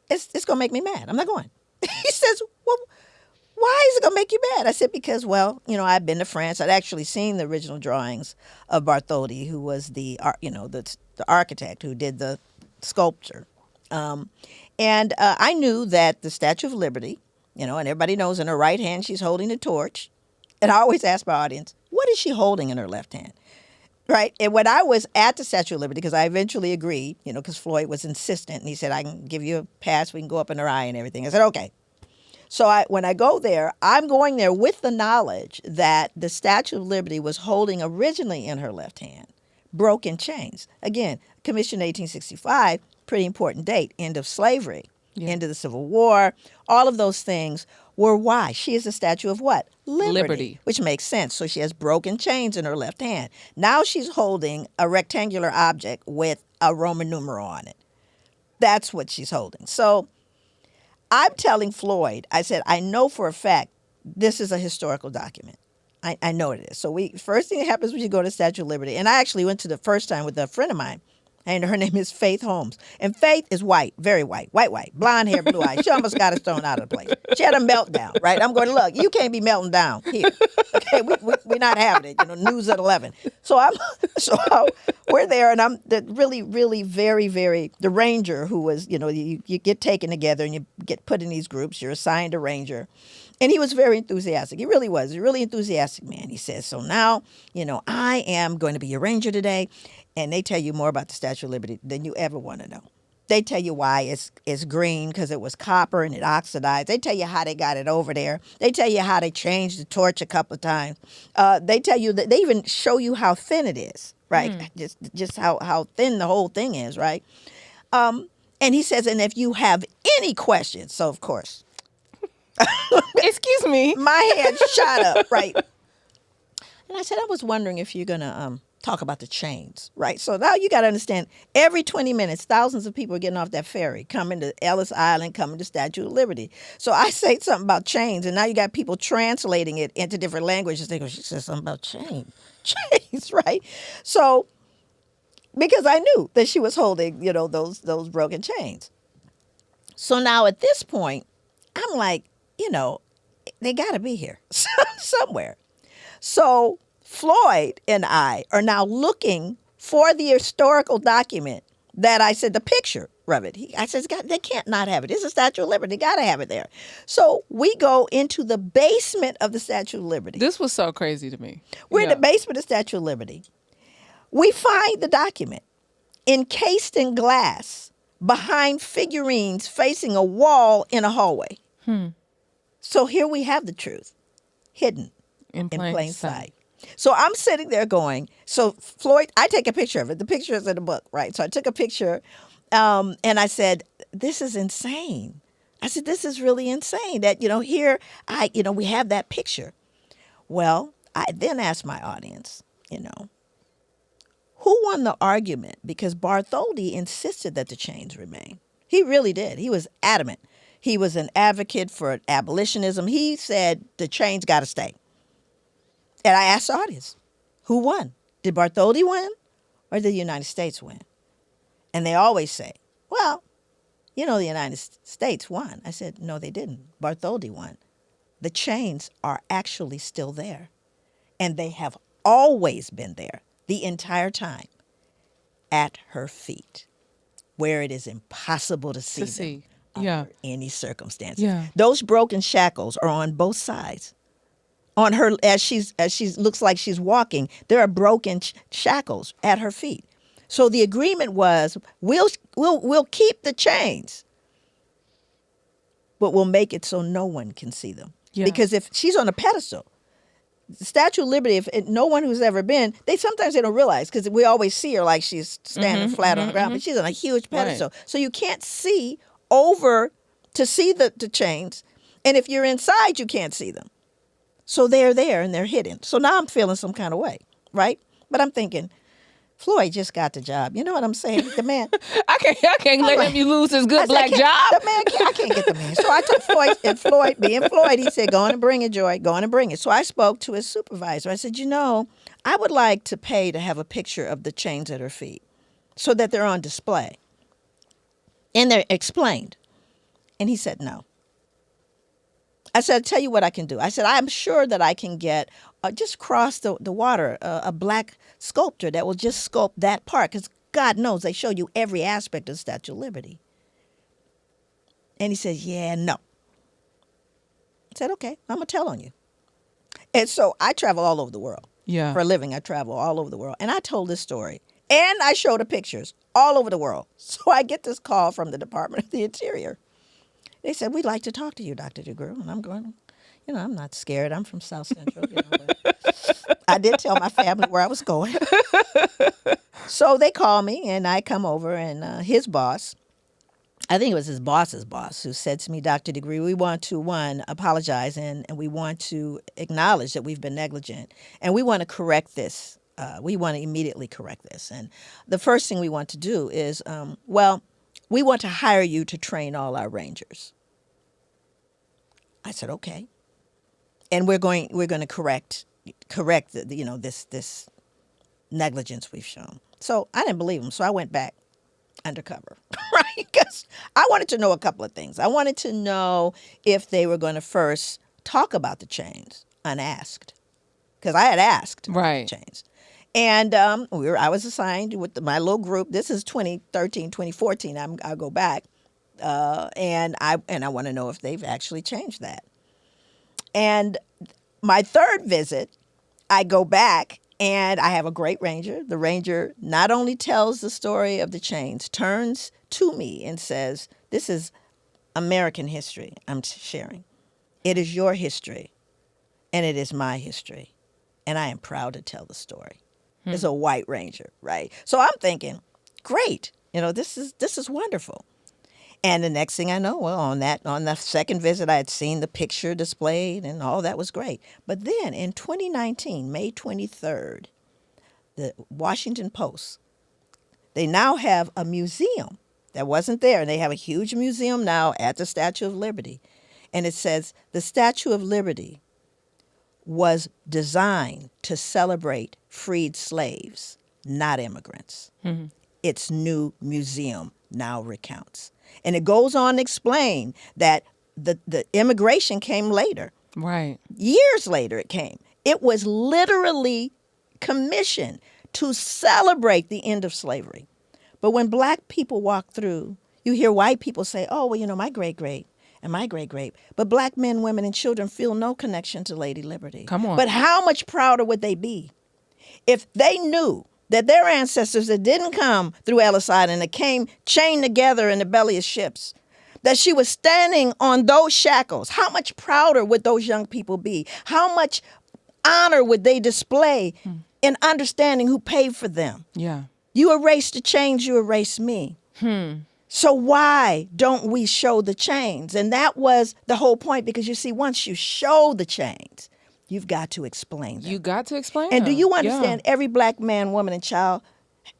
Speaker 2: It's going to make me mad. I'm not going. He says, well, why is it going to make you mad? I said, because, I've been to France. I'd actually seen the original drawings of Bartholdi, who was the architect who did the sculpture. And I knew that the Statue of Liberty, and everybody knows in her right hand she's holding a torch. And I always ask my audience, what is she holding in her left hand? Right? And when I was at the Statue of Liberty, because I eventually agreed, because Floyd was insistent, and he said, I can give you a pass, we can go up in her eye and everything. I said, okay. So when I go there, I'm going there with the knowledge that the Statue of Liberty was holding originally in her left hand broken chains. Again, commissioned 1865, pretty important date, end of slavery, end of the Civil War. All of those things were why. She is a statue of what? Liberty. Which makes sense. So she has broken chains in her left hand. Now she's holding a rectangular object with a Roman numeral on it. That's what she's holding. So I'm telling Floyd, I said, I know for a fact this is a historical document. I know it is. So first thing that happens when you go to Statue of Liberty, and I actually went to the first time with a friend of mine, and her name is Faith Holmes. And Faith is white, very white, blonde hair, blue eyes. She almost got us thrown out of the place. She had a meltdown, right? I'm going, look, you can't be melting down here. Okay, we're not having it, news at 11. So we're there, and I'm really, really very, very, the ranger who was, you get taken together and you get put in these groups. You're assigned a ranger. And he was very enthusiastic. He really was. He's a really enthusiastic man. He says, so now, I am going to be your ranger today. And they tell you more about the Statue of Liberty than you ever want to know. They tell you why it's green, because it was copper and it oxidized. They tell you how they got it over there. They tell you how they changed the torch a couple of times. They tell you that they even show you how thin it is, right? Just how thin the whole thing is, right? And he says, and if you have any questions, so of course,
Speaker 1: Excuse me.
Speaker 2: my head shot up, right? And I said, I was wondering if you're going to talk about the chains, right? So now you got to understand, every 20 minutes, thousands of people are getting off that ferry, coming to Ellis Island, coming to Statue of Liberty. So I say something about chains, and now you got people translating it into different languages. They go, she said something about chains, right? So, because I knew that she was holding, those broken chains. So now at this point, I'm like, they got to be here somewhere. So Floyd and I are now looking for the historical document that I said, the picture of it. I said, they can't not have it. It's a Statue of Liberty. They got to have it there. So we go into the basement of the Statue of Liberty.
Speaker 1: This was so crazy to me.
Speaker 2: We're in the basement of the Statue of Liberty. We find the document encased in glass behind figurines facing a wall in a hallway. So here we have the truth, hidden in plain sight. So I'm sitting there going, so Floyd, I take a picture of it. The picture is in the book, right? So I took a picture and I said, this is insane. I said, this is really insane that, here we have that picture. Well, I then asked my audience, who won the argument? Because Bartholdi insisted that the chains remain. He really did. He was adamant. He was an advocate for abolitionism. He said the chains got to stay. And I asked the audience, who won? Did Bartholdi win or did the United States win? And they always say, well, the United States won. I said, no, they didn't. Bartholdi won. The chains are actually still there. And they have always been there the entire time at her feet, where it is impossible to see them under any circumstances.
Speaker 1: Yeah.
Speaker 2: Those broken shackles are on both sides. On her, as she's looks like she's walking, there are broken shackles at her feet. So the agreement was, we'll keep the chains, but we'll make it so no one can see them. Yeah. Because if she's on a pedestal, the Statue of Liberty, if no one who's ever been, sometimes they don't realize, because we always see her like she's standing flat on the ground, but she's on a huge pedestal. Right. So you can't see over to see the chains. And if you're inside, you can't see them. So they're there and they're hidden. So now I'm feeling some kind of way, right? But I'm thinking, Floyd just got the job. You know what I'm saying? The man.
Speaker 1: I can't let him lose his good black job.
Speaker 2: The man, I can't get the man. So I took Floyd, and Floyd, being Floyd, he said, go on and bring it, Joy. Go on and bring it. So I spoke to his supervisor. I said, I would like to pay to have a picture of the chains at her feet so that they're on display. And they're explained. And he said, no. I said, I'll tell you what I can do. I said, I'm sure that I can get, just cross the water, a black sculptor that will just sculpt that part. Because God knows they show you every aspect of the Statue of Liberty. And he says, yeah, no. I said, okay, I'm going to tell on you. And so I travel all over the world. Yeah. For a living, I travel all over the world. And I told this story. And I showed the pictures all over the world. So I get this call from the Department of the Interior. They said, we'd like to talk to you, Dr. DeGruy. And I'm going, I'm not scared. I'm from South Central. But I did tell my family where I was going. So they call me, and I come over, and his boss, I think it was his boss's boss, who said to me, Dr. DeGruy, we want to, apologize, and we want to acknowledge that we've been negligent, and we want to correct this. We want to immediately correct this. And the first thing we want to do is, we want to hire you to train all our rangers. I said, okay. And we're going to correct this negligence we've shown. So I didn't believe him. So I went back undercover, right? Because I wanted to know a couple of things. I wanted to know if they were going to first talk about the chains unasked, because I had asked about the chains. And I was assigned with my little group. This is 2013, 2014. I'll go back. And I want to know if they've actually changed that. And my third visit, I go back, And I have a great ranger. The ranger not only tells the story of the chains, turns to me and says, "This is American history I'm sharing. It is your history, and it is my history. And I am proud to tell the story." It's a white ranger, right? So I'm thinking, great. This is wonderful. And the next thing I know, well, on the second visit, I had seen the picture displayed, and all that was great. But then in 2019, May 23rd, the Washington Post, they now have a museum that wasn't there, and they have a huge museum now at the Statue of Liberty, and it says the Statue of Liberty was designed to celebrate freed slaves, not immigrants. Its new museum now recounts. And it goes on to explain that the immigration came later.
Speaker 1: Right.
Speaker 2: Years later it came. It was literally commissioned to celebrate the end of slavery. But when black people walk through, you hear white people say, "Oh, well, my great-great and my great-great." But black men, women, and children feel no connection to Lady Liberty.
Speaker 1: Come on.
Speaker 2: But how much prouder would they be if they knew that their ancestors that didn't come through Ellis Island, that came chained together in the belly of ships, that she was standing on those shackles? How much prouder would those young people be? How much honor would they display in understanding who paid for them?
Speaker 1: Yeah.
Speaker 2: You erase the chains, you erase me. So why don't we show the chains? And that was the whole point, because you see, once you show the chains, you've got to explain them.
Speaker 1: You got to explain
Speaker 2: And do
Speaker 1: them.
Speaker 2: you understand,
Speaker 1: Yeah.
Speaker 2: every black man, woman, and child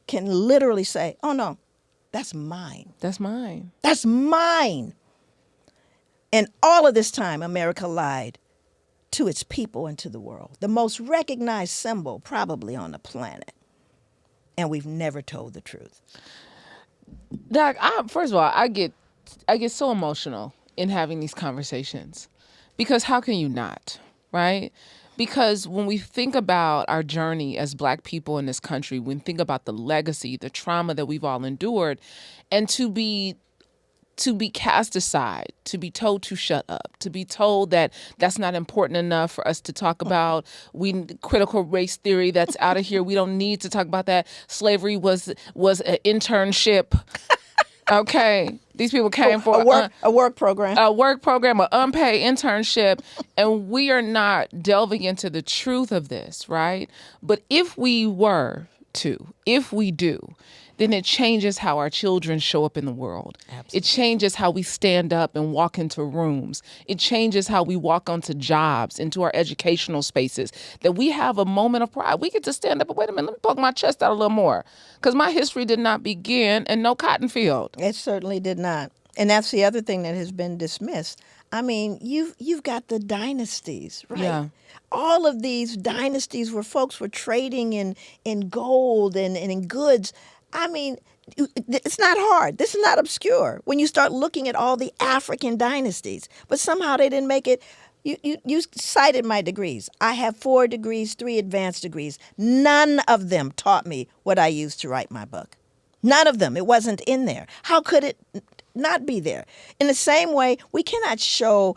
Speaker 2: can literally say, "Oh, no, that's mine.
Speaker 1: That's mine.
Speaker 2: That's mine." And all of this time, America lied to its people and to the world. The most recognized symbol probably on the planet. And we've never told the truth.
Speaker 1: Doc, first of all, I get so emotional in having these conversations, because how can you not, right? Because when we think about our journey as black people in this country, when we think about the legacy, the trauma that we've all endured, and to be cast aside, to be told to shut up, to be told that that's not important enough for us to talk about, critical race theory, that's out of here, we don't need to talk about that. Slavery was an internship. Okay, these people came for
Speaker 2: a work program,
Speaker 1: an unpaid internship, and we are not delving into the truth of this, right? But if we do, then it changes how our children show up in the world. Absolutely. It changes how we stand up and walk into rooms. It changes how we walk onto jobs, into our educational spaces, that we have a moment of pride. We get to stand up and, wait a minute, let me poke my chest out a little more, because my history did not begin in no cotton field.
Speaker 2: It certainly did not. And that's the other thing that has been dismissed. I mean, you've got the dynasties, right?
Speaker 1: Yeah.
Speaker 2: All of these dynasties where folks were trading in gold and in goods. I mean, it's not hard. This is not obscure when you start looking at all the African dynasties. But somehow they didn't make it. You cited my degrees. I have 4 degrees, 3 advanced degrees. None of them taught me what I used to write my book. None of them. It wasn't in there. How could it not be there? In the same way, we cannot show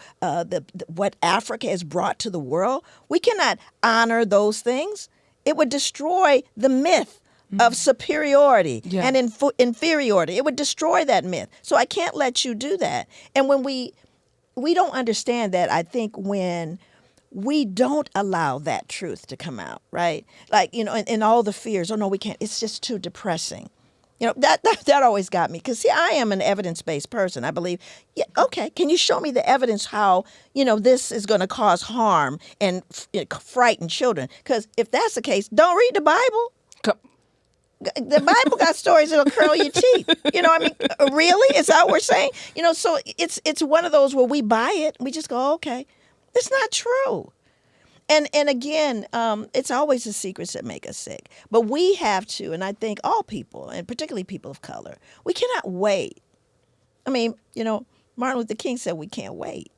Speaker 2: what Africa has brought to the world. We cannot honor those things. It would destroy the myth of superiority and inferiority. It would destroy that myth. So I can't let you do that. And when we don't understand that, I think when we don't allow that truth to come out, right? Like, and all the fears, "Oh, no, we can't. It's just too depressing." That always got me. Because, see, I am an evidence-based person. I believe, yeah, okay, can you show me the evidence how, this is going to cause harm and frighten children? Because if that's the case, don't read the Bible. The Bible got stories that'll curl your teeth. Really? Is that what we're saying? So it's one of those where we buy it. We just go, okay, it's not true. And again, it's always the secrets that make us sick. But we have to, and I think all people, and particularly people of color, we cannot wait. I mean, Martin Luther King said we can't wait.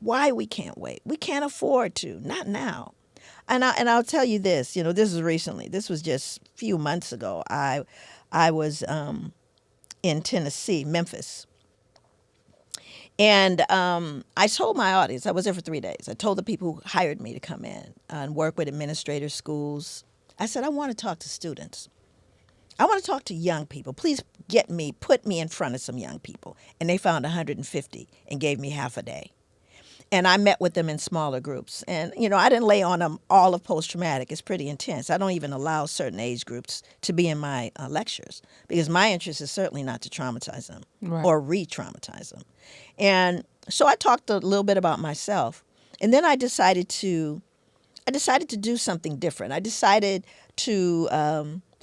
Speaker 2: Why we can't wait? We can't afford to. Not now. And I'll tell you this, this is recently. This was just a few months ago. I was in Tennessee, Memphis. And I told my audience, I was there for 3 days. I told the people who hired me to come in and work with administrators, schools, I said, I want to talk to students. I want to talk to young people. Please put me in front of some young people. And they found 150 and gave me half a day. And I met with them in smaller groups. And, I didn't lay on them all of post-traumatic. It's pretty intense. I don't even allow certain age groups to be in my lectures because my interest is certainly not to traumatize them or re-traumatize them. And so I talked a little bit about myself. And then I decided to do something different. I decided to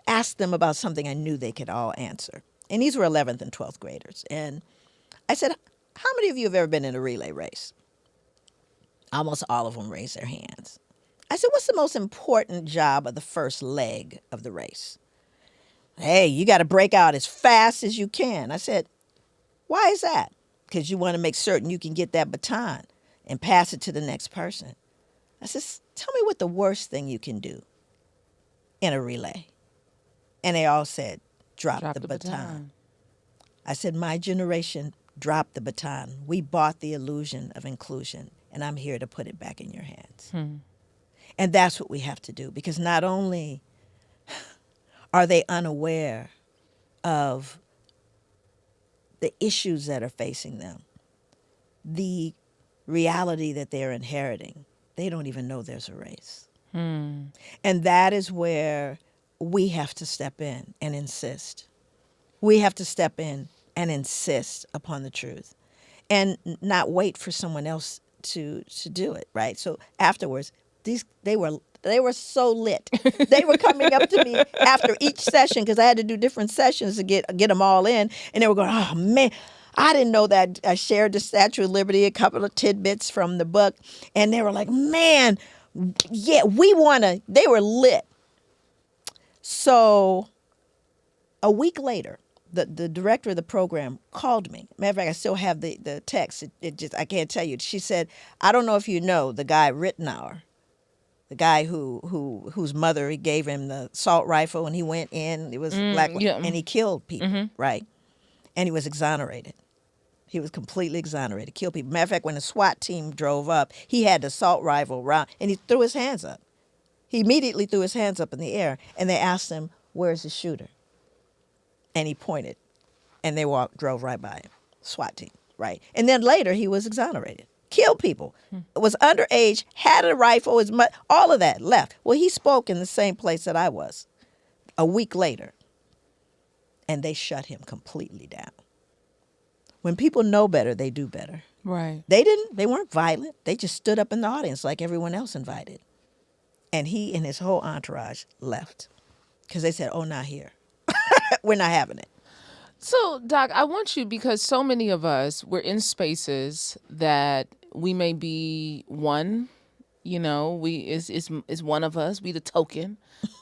Speaker 2: ask them about something I knew they could all answer. And these were 11th and 12th graders. And I said, how many of you have ever been in a relay race? Almost all of them raised their hands. I said, what's the most important job of the first leg of the race? Hey, you got to break out as fast as you can. I said, why is that? Because you want to make certain you can get that baton and pass it to the next person. I said, tell me what the worst thing you can do in a relay. And they all said, drop the baton. I said, my generation dropped the baton. We bought the illusion of inclusion, and I'm here to put it back in your hands. And that's what we have to do, because not only are they unaware of the issues that are facing them, the reality that they're inheriting, they don't even know there's a race. And that is where we have to step in and insist. We have to step in and insist upon the truth and not wait for someone else to do it, right? So afterwards, they were so lit. They were coming up to me after each session, because I had to do different sessions to get them all in, and they were going, oh man, I didn't know that. I shared the Statue of Liberty, a couple of tidbits from the book, and they were like, man, yeah, they were lit. So a week later, the director of the program called me. Matter of fact, I still have the text. It just, I can't tell you. She said, I don't know if you know the guy Rittenauer, the guy whose mother, he gave him the assault rifle and he went in, it was black, and he killed people, right? And he was exonerated. He was completely exonerated, killed people. Matter of fact, when the SWAT team drove up, he had the assault rifle around and he threw his hands up. He immediately threw his hands up in the air, and they asked him, where's the shooter? And he pointed, and they drove right by him. SWAT team, right? And then later, he was exonerated. Killed people. Was underage, had a rifle, all of that, left. Well, he spoke in the same place that I was a week later, and they shut him completely down. When people know better, they do better.
Speaker 1: Right.
Speaker 2: They weren't violent. They just stood up in the audience like everyone else invited. And he and his whole entourage left because they said, oh, not here. We're not having it.
Speaker 1: So, Doc, I want you, because so many of us, we're in spaces that we may be one, is one of us, we the token.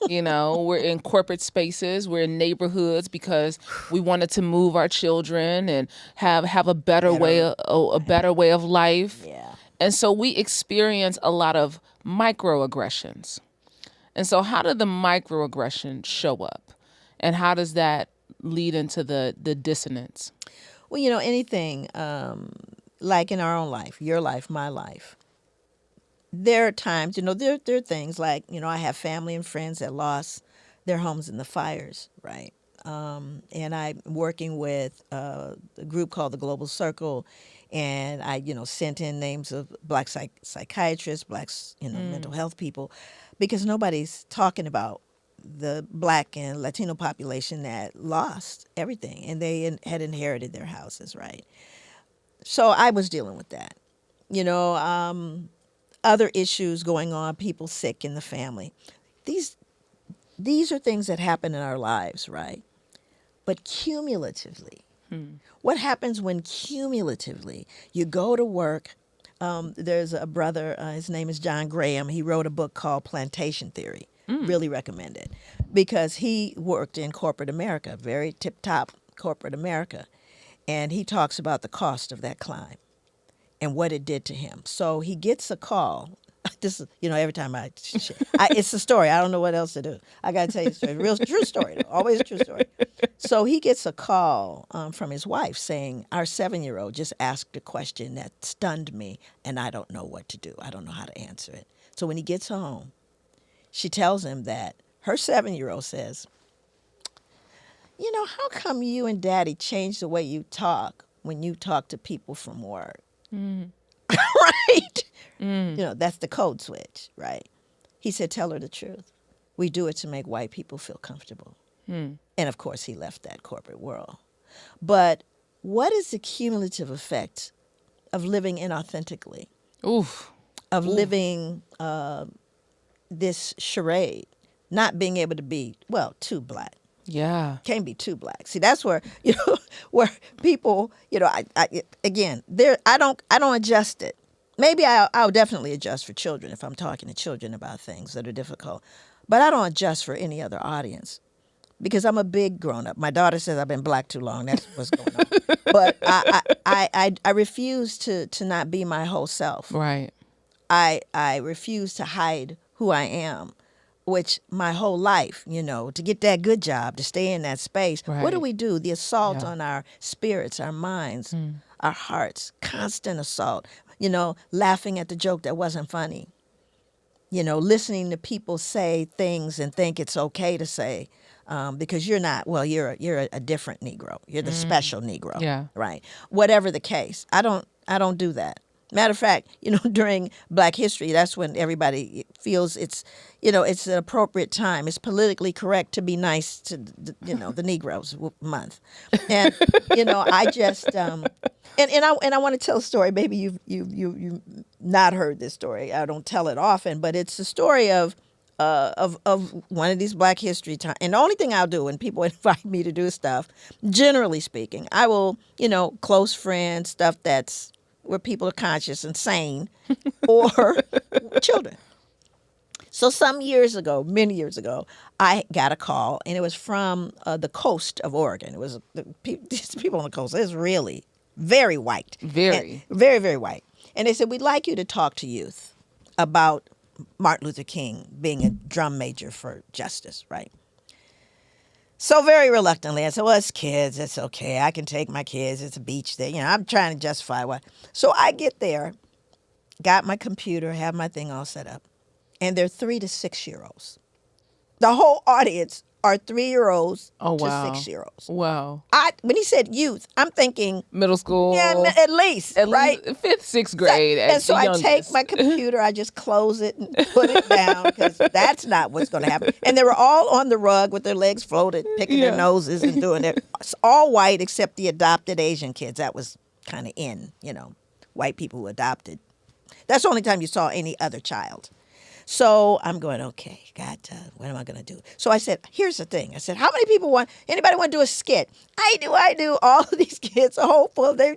Speaker 1: We're in corporate spaces, we're in neighborhoods because we wanted to move our children and have a better way of life.
Speaker 2: Yeah.
Speaker 1: And so we experience a lot of microaggressions. And so how do the microaggressions show up? And how does that lead into the dissonance?
Speaker 2: Well, anything like in our own life, your life, my life, there are times, there are things like, I have family and friends that lost their homes in the fires, right? And I'm working with a group called the Global Circle, and I, sent in names of Black psychiatrists, Black, mental health people, because nobody's talking about the Black and Latino population that lost everything, and they had inherited their houses, right? So I was dealing with that, other issues going on, people sick in the family. These are things that happen in our lives, right? But cumulatively, what happens when cumulatively you go to work? There's a brother, his name is John Graham. He wrote a book called Plantation Theory. Really recommend it, because he worked in corporate America, very tip-top corporate America. And he talks about the cost of that climb and what it did to him. So he gets a call. This is, every time it's a story. I don't know what else to do. I got to tell you a story. Real true story, though. Always a true story. So he gets a call from his wife saying, our 7-year-old just asked a question that stunned me, and I don't know what to do. I don't know how to answer it. So when he gets home, she tells him that her 7-year-old says, how come you and Daddy change the way you talk when you talk to people from work? Right? That's the code switch, right? He said, tell her the truth. We do it to make white people feel comfortable. And of course, he left that corporate world. But what is the cumulative effect of living inauthentically?
Speaker 1: Oof.
Speaker 2: Of living this charade, not being able to be, too black.
Speaker 1: Yeah.
Speaker 2: Can't be too black. See, that's where where people, again, I don't adjust it. Maybe I'll definitely adjust for children if I'm talking to children about things that are difficult, but I don't adjust for any other audience because I'm a big grown up. My daughter says I've been black too long. That's what's going on. But I refuse to not be my whole self.
Speaker 1: Right.
Speaker 2: I refuse to hide who I am. Which my whole life, to get that good job, to stay in that space.
Speaker 1: Right.
Speaker 2: What do? The assault on our spirits, our minds, our hearts, constant assault, laughing at the joke that wasn't funny, listening to people say things and think it's okay to say because you're not, you're a different Negro. You're the special Negro.
Speaker 1: Yeah.
Speaker 2: Right. Whatever the case. I don't do that. Matter of fact, during Black History, that's when everybody feels it's an appropriate time. It's politically correct to be nice to, the Negroes month. And, I just, and I want to tell a story. Maybe you've not heard this story. I don't tell it often, but it's the story of one of these Black History times. And the only thing I'll do when people invite me to do stuff, generally speaking, I will, close friends, stuff that's where people are conscious and sane, or children. So many years ago, I got a call, and it was from the coast of Oregon. It was these people on the coast. It was really very white. Very, very white. And they said, we'd like you to talk to youth about Martin Luther King being a drum major for justice, right? So very reluctantly, I said, well, it's kids. It's okay. I can take my kids. It's a beach there. I'm trying to justify why. So I get there, got my computer, have my thing all set up, and they're 3 to 6 year olds. The whole audience are 3-year-olds to 6-year-olds.
Speaker 1: Wow.
Speaker 2: When he said youth, I'm thinking
Speaker 1: middle school.
Speaker 2: Yeah, at least, right?
Speaker 1: 5th, 6th grade.
Speaker 2: And so I take my computer, I just close it and put it down because that's not what's going to happen. And they were all on the rug with their legs floated, picking their noses and doing it. It's all white except the adopted Asian kids. That was kind of in, white people who adopted. That's the only time you saw any other child. So I'm going, okay, God, what am I going to do? So I said, here's the thing. I said, how many people anybody want to do a skit? I do. All of these kids are hopeful. They're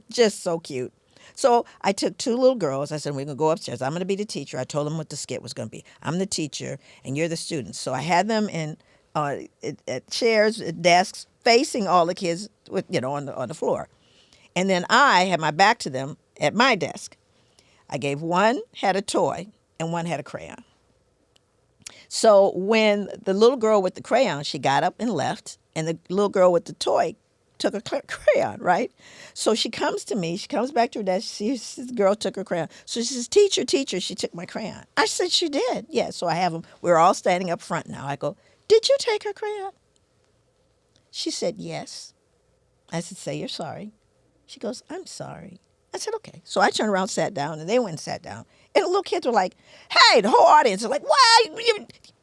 Speaker 2: just so cute. So I took 2 little girls. I said, we're going to go upstairs. I'm going to be the teacher. I told them what the skit was going to be. I'm the teacher, and you're the students. So I had them in at chairs, at desks, facing all the kids with, on the floor. And then I had my back to them at my desk. I gave one had a toy, and one had a crayon. So when the little girl with the crayon, she got up and left, and the little girl with the toy took a crayon, right? So she comes to me, she comes back to her desk, she sees the girl took her crayon. So she says, teacher, she took my crayon. I said, she did. Yeah, so I have them, we're all standing up front now. I go, did you take her crayon? She said, yes. I said, say you're sorry. She goes, I'm sorry. I said, okay. So I turned around, sat down, and they went and sat down. And the little kids were like, hey, the whole audience is like, why?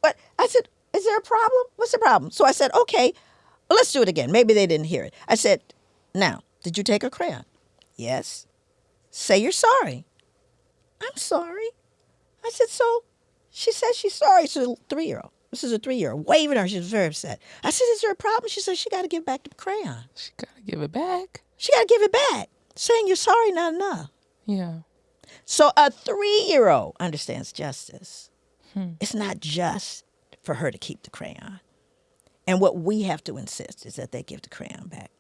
Speaker 2: But I said, is there a problem? What's the problem? So I said, okay, well, let's do it again. Maybe they didn't hear it. I said, now, did you take a crayon? Yes. Say you're sorry. I'm sorry. I said, so she says she's sorry. She's a 3-year-old. This is a 3-year-old, waving at her. She was very upset. I said, is there a problem? She said, she got to give back the crayon.
Speaker 1: She got to give it back.
Speaker 2: She got to give it back. Saying you're sorry, not enough.
Speaker 1: Yeah.
Speaker 2: So a 3-year-old understands justice. It's not just for her to keep the crayon. And what we have to insist is that they give the crayon back.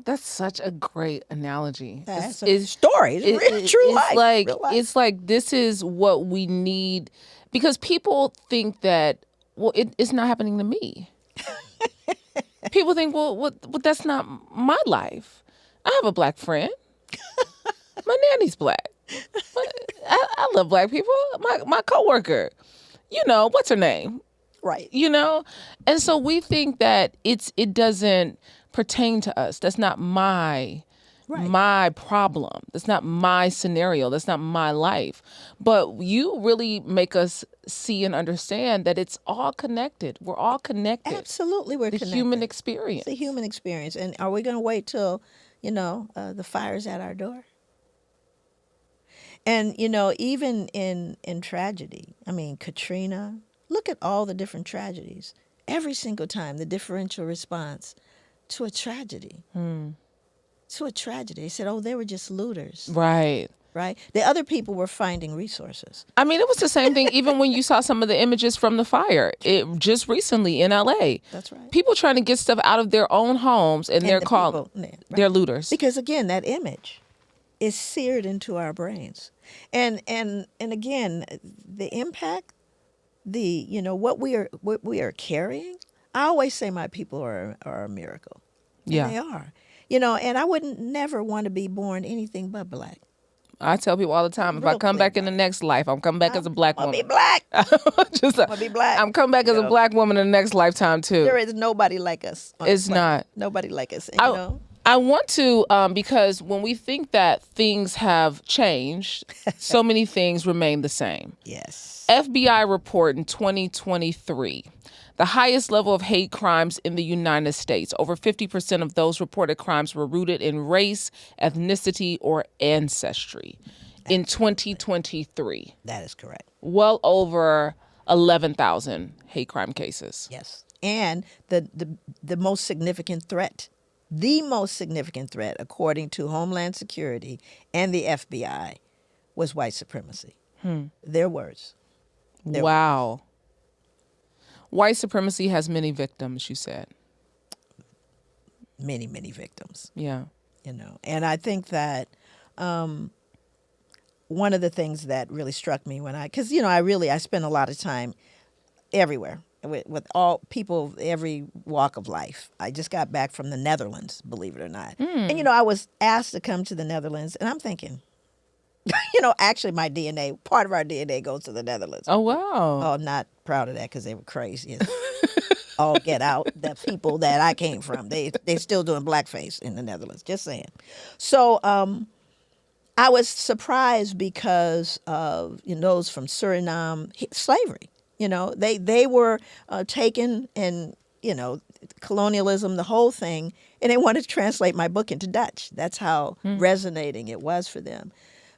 Speaker 1: That's such a great analogy.
Speaker 2: That's a story. It's true life.
Speaker 1: It's like this is what we need because people think that, well, it's not happening to me. People think, well, that's not my life. I have a black friend. My nanny's black. I love black people. My coworker, what's her name?
Speaker 2: Right.
Speaker 1: And so we think that it doesn't pertain to us. That's not my problem. That's not my scenario. That's not my life. But you really make us see and understand that it's all connected. We're all connected.
Speaker 2: Absolutely, we're connected.
Speaker 1: The human experience.
Speaker 2: It's the human experience. And are we going to wait till, the fire's at our door? And, even in tragedy, I mean, Katrina, look at all the different tragedies. Every single time, the differential response to a tragedy. To a tragedy. They said, oh, they were just looters.
Speaker 1: Right.
Speaker 2: Right? The other people were finding resources.
Speaker 1: I mean, it was the same thing even when you saw some of the images from the fire. It just recently in LA.
Speaker 2: That's right.
Speaker 1: People trying to get stuff out of their own homes and they're called they're looters.
Speaker 2: Because again, that image is seared into our brains. And again, the impact, what we are carrying, I always say my people are a miracle. And
Speaker 1: Yeah.
Speaker 2: they are. And I wouldn't never want to be born anything but black.
Speaker 1: I tell people all the time, if I come back in the next life, I'm coming back as a black woman.
Speaker 2: I'll be black.
Speaker 1: I'll
Speaker 2: be black.
Speaker 1: I'm coming back as a black woman in the next lifetime too.
Speaker 2: There is nobody like us.
Speaker 1: It's not.
Speaker 2: Nobody like us. And,
Speaker 1: I want to, because when we think that things have changed, so many things remain the same.
Speaker 2: Yes.
Speaker 1: FBI report in 2023, the highest level of hate crimes in the United States. Over 50% of those reported crimes were rooted in race, ethnicity, or ancestry. In 2023.
Speaker 2: That is correct.
Speaker 1: Well over 11,000 hate crime cases.
Speaker 2: Yes. And the most significant threat, according to Homeland Security and the FBI, was white supremacy. Their words.
Speaker 1: Wow. White supremacy has many victims, you said.
Speaker 2: Many, many victims.
Speaker 1: Yeah.
Speaker 2: And I think that one of the things that really struck me because I spend a lot of time everywhere with all people, every walk of life. I just got back from the Netherlands, believe it or not. And, I was asked to come to the Netherlands, and I'm thinking, actually my DNA, part of our DNA goes to the Netherlands.
Speaker 1: Oh, wow.
Speaker 2: Oh, not proud of that because they were crazy. All get out. The people that I came from, they still doing blackface in the Netherlands. Just saying. So I was surprised because of those from Suriname, slavery. They were taken and colonialism, the whole thing, and they wanted to translate my book into Dutch. That's how resonating it was for them.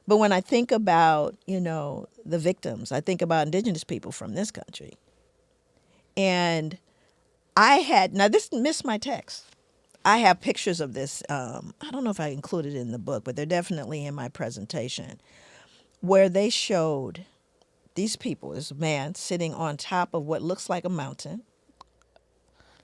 Speaker 2: But when I think about, the victims, I think about indigenous people from this country. And this missed my text. I have pictures of this. I don't know if I included it in the book, but they're definitely in my presentation, where they showed these people, this man sitting on top of what looks like a mountain.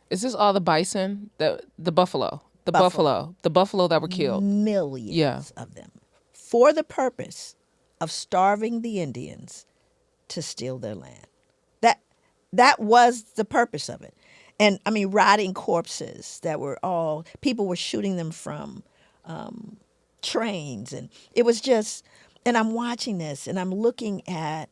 Speaker 1: Is this all the bison? The buffalo? The buffalo that were killed?
Speaker 2: Millions of them. For the purpose of starving the Indians to steal their land. That was the purpose of it. And I mean, rotting corpses that were people were shooting them from trains. And it was just, and I'm watching this and I'm looking at,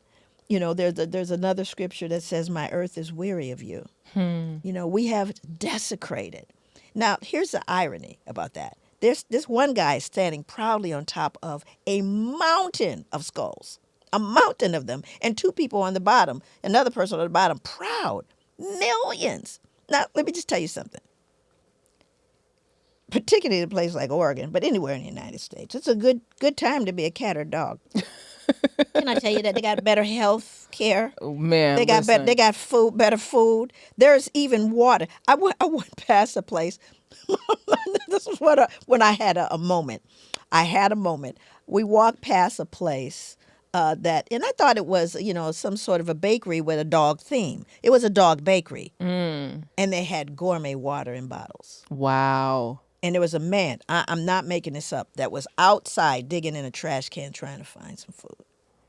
Speaker 2: there's another scripture that says, my earth is weary of you. We have desecrated. Now, here's the irony about that. There's this one guy standing proudly on top of a mountain of skulls, a mountain of them, and two people on the bottom, another person on the bottom, proud. Millions. Now, let me just tell you something. Particularly in a place like Oregon, but anywhere in the United States, it's a good time to be a cat or dog. Can I tell you that they got better health care?
Speaker 1: Oh, man,
Speaker 2: they got better food. There's even water. I went past a place. This is when I had a moment. We walked past a place and I thought it was, some sort of a bakery with a dog theme. It was a dog bakery. And they had gourmet water in bottles.
Speaker 1: Wow.
Speaker 2: And there was a man, I'm not making this up, that was outside digging in a trash can trying to find some food.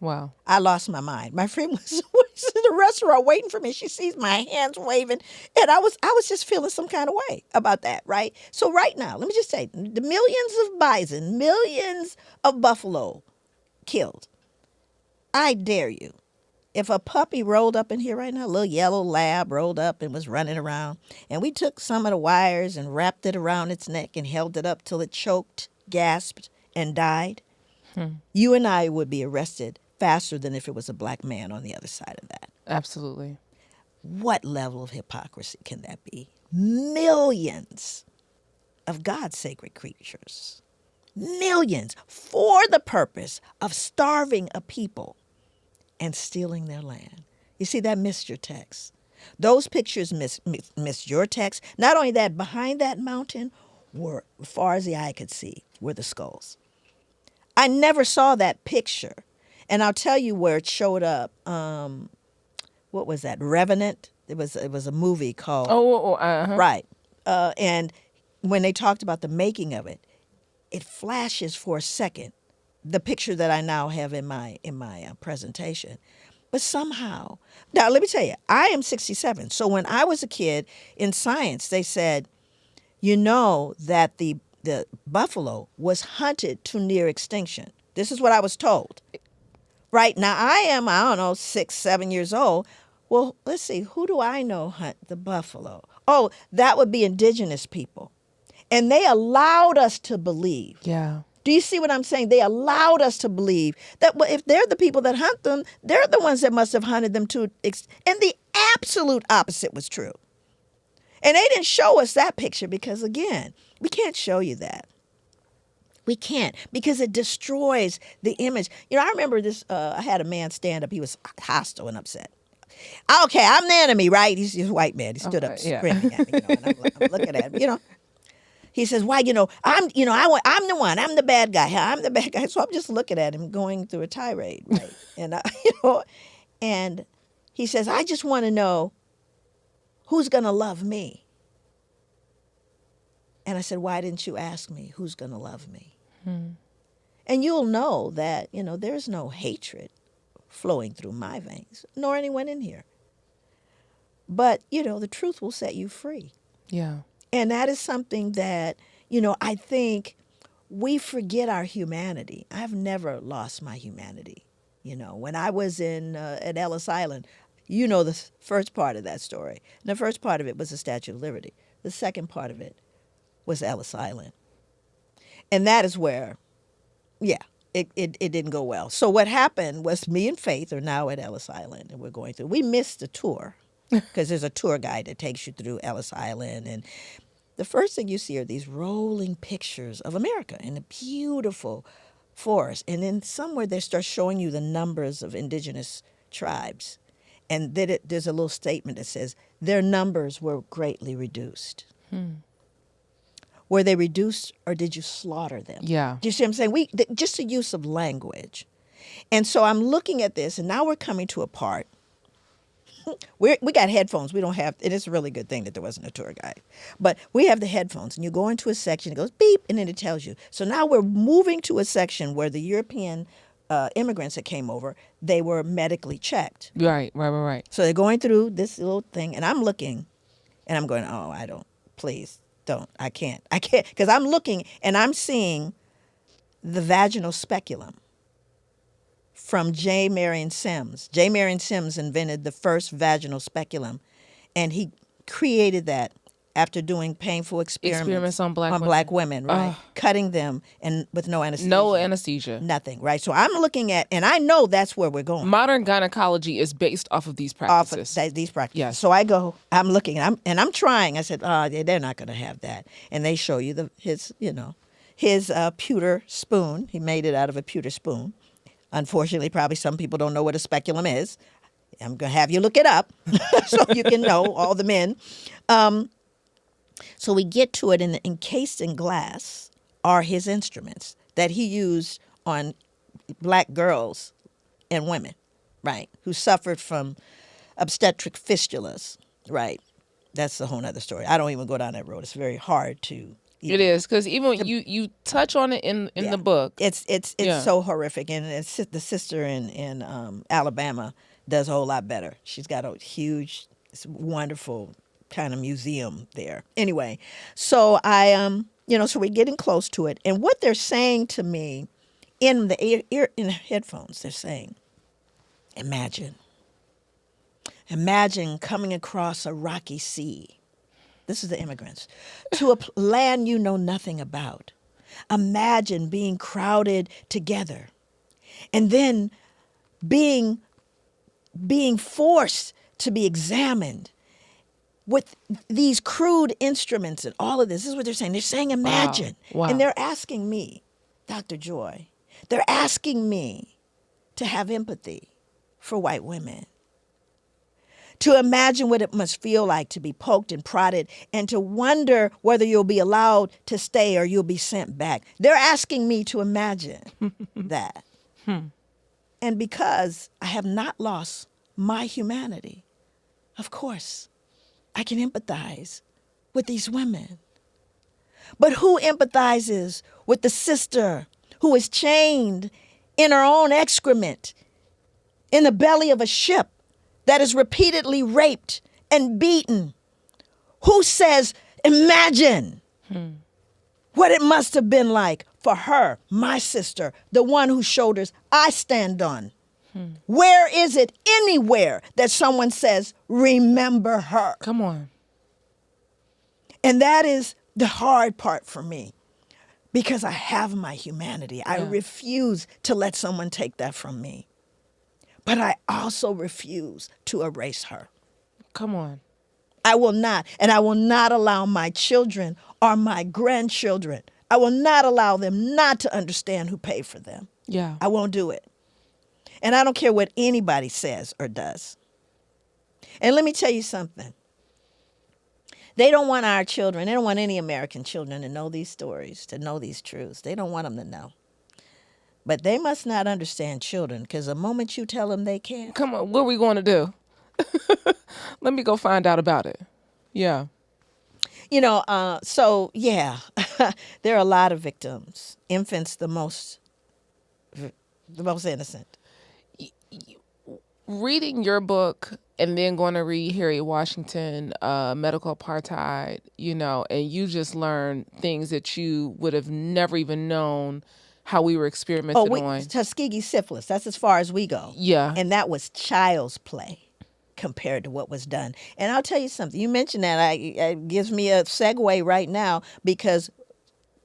Speaker 1: Wow.
Speaker 2: I lost my mind. My friend was in the restaurant waiting for me. She sees my hands waving. And I was just feeling some kind of way about that, right? So right now, let me just say, the millions of bison, millions of buffalo killed. I dare you, if a puppy rolled up in here right now, a little yellow lab rolled up and was running around, and we took some of the wires and wrapped it around its neck and held it up till it choked, gasped, and died, you and I would be arrested faster than if it was a black man on the other side of that.
Speaker 1: Absolutely.
Speaker 2: What level of hypocrisy can that be? Millions of God's sacred creatures, millions, for the purpose of starving a people and stealing their land. You see, that missed your text. Those pictures missed your text. Not only that, behind that mountain were, as far as the eye could see, were the skulls. I never saw that picture. And I'll tell you where it showed up. What was that? Revenant. It was a movie called. Right. And when they talked about the making of it, it flashes for a second, the picture that I now have in my presentation. But somehow, now let me tell you, I am 67. So when I was a kid in science, they said, you know that the buffalo was hunted to near extinction. This is what I was told. Right now, I don't know, 6, 7 years old. Well, let's see, who do I know hunt the buffalo? Oh, that would be indigenous people. And they allowed us to believe.
Speaker 1: Yeah.
Speaker 2: Do you see what I'm saying? They allowed us to believe that if they're the people that hunt them, they're the ones that must have hunted them too. And the absolute opposite was true. And they didn't show us that picture because, again, we can't show you that. We can't, because it destroys the image. You know, I remember this, I had a man stand up. He was hostile and upset. Okay, I'm the enemy, right? He's a white man. He stood up screaming at me, and I'm looking at him, He says, why, I'm the one. I'm the bad guy. I'm the bad guy. So I'm just looking at him going through a tirade, right? And, and he says, I just want to know who's going to love me. And I said, why didn't you ask me who's going to love me? And you'll know that, there's no hatred flowing through my veins, nor anyone in here. But, the truth will set you free.
Speaker 1: Yeah.
Speaker 2: And that is something that, I think we forget our humanity. I've never lost my humanity. When I was at Ellis Island, the first part of that story. And the first part of it was the Statue of Liberty. The second part of it was Ellis Island. And that is where, it didn't go well. So what happened was me and Faith are now at Ellis Island, and we're going through. We missed the tour because there's a tour guide that takes you through Ellis Island. And the first thing you see are these rolling pictures of America in a beautiful forest. And then somewhere they start showing you the numbers of indigenous tribes. And then there's a little statement that says their numbers were greatly reduced. Were they reduced, or did you slaughter them?
Speaker 1: Yeah.
Speaker 2: Do you see what I'm saying? Just the use of language. And so I'm looking at this, and now we're coming to a part. We got headphones. We don't have, and it's a really good thing that there wasn't a tour guide. But we have the headphones, and you go into a section, it goes beep, and then it tells you. So now we're moving to a section where the European immigrants that came over, they were medically checked.
Speaker 1: Right.
Speaker 2: So they're going through this little thing, and I'm looking, and I'm going, please. I can't, because I'm looking and I'm seeing the vaginal speculum from J. Marion Sims. J. Marion Sims invented the first vaginal speculum, and he created that after doing painful experiments
Speaker 1: on
Speaker 2: black women, right? Cutting them and with no anesthesia.
Speaker 1: No anesthesia.
Speaker 2: Nothing, right? So I'm looking at, and I know that's where we're going.
Speaker 1: Modern gynecology is based off of these practices.
Speaker 2: These practices.
Speaker 1: Yes.
Speaker 2: So I go, I'm looking, and I'm trying. I said, they're not going to have that. And they show you his pewter spoon. He made it out of a pewter spoon. Unfortunately, probably some people don't know what a speculum is. I'm going to have you look it up so you can know, all the men. So we get to it, and encased in glass are his instruments that he used on black girls and women, right, who suffered from obstetric fistulas, right? That's a whole other story. I don't even go down that road. It's very hard to.
Speaker 1: It is, because even you touch on it in the book.
Speaker 2: It's so horrific, and the sister in Alabama does a whole lot better. She's got a huge, wonderful kind of museum there. Anyway, so so we're getting close to it, and what they're saying to me in the headphones, they're saying, imagine Imagine coming across a rocky sea. This is the immigrants. To a land you know nothing about. Imagine being crowded together and then being forced to be examined with these crude instruments and all of this. This is what they're saying. They're saying imagine.
Speaker 1: Wow.
Speaker 2: And they're asking me, Dr. Joy, they're asking me to have empathy for white women. To imagine what it must feel like to be poked and prodded and to wonder whether you'll be allowed to stay or you'll be sent back. They're asking me to imagine that. And because I have not lost my humanity, of course, I can empathize with these women. But who empathizes with the sister who is chained in her own excrement in the belly of a ship that is repeatedly raped and beaten? Who says, imagine what it must have been like for her, my sister, the one whose shoulders I stand on? Where is it anywhere that someone says, remember her?
Speaker 1: Come on.
Speaker 2: And that is the hard part for me because I have my humanity. I refuse to let someone take that from me. But I also refuse to erase her.
Speaker 1: Come on.
Speaker 2: I will not. And I will not allow my children or my grandchildren, I will not allow them not to understand who paid for them.
Speaker 1: Yeah.
Speaker 2: I won't do it. And I don't care what anybody says or does. And let me tell you something. They don't want our children, they don't want any American children to know these stories, to know these truths. They don't want them to know. But they must not understand children because the moment you tell them they can't.
Speaker 1: Come on, what are we going to do? Let me go find out about it. Yeah.
Speaker 2: You know, there are a lot of victims. Infants, the most innocent.
Speaker 1: Reading your book and then going to read Harriet Washington, Medical Apartheid, and you just learn things that you would have never even known how we were experimented on.
Speaker 2: Tuskegee syphilis, that's as far as we go.
Speaker 1: Yeah.
Speaker 2: And that was child's play compared to what was done. And I'll tell you something. You mentioned that. It gives me a segue right now because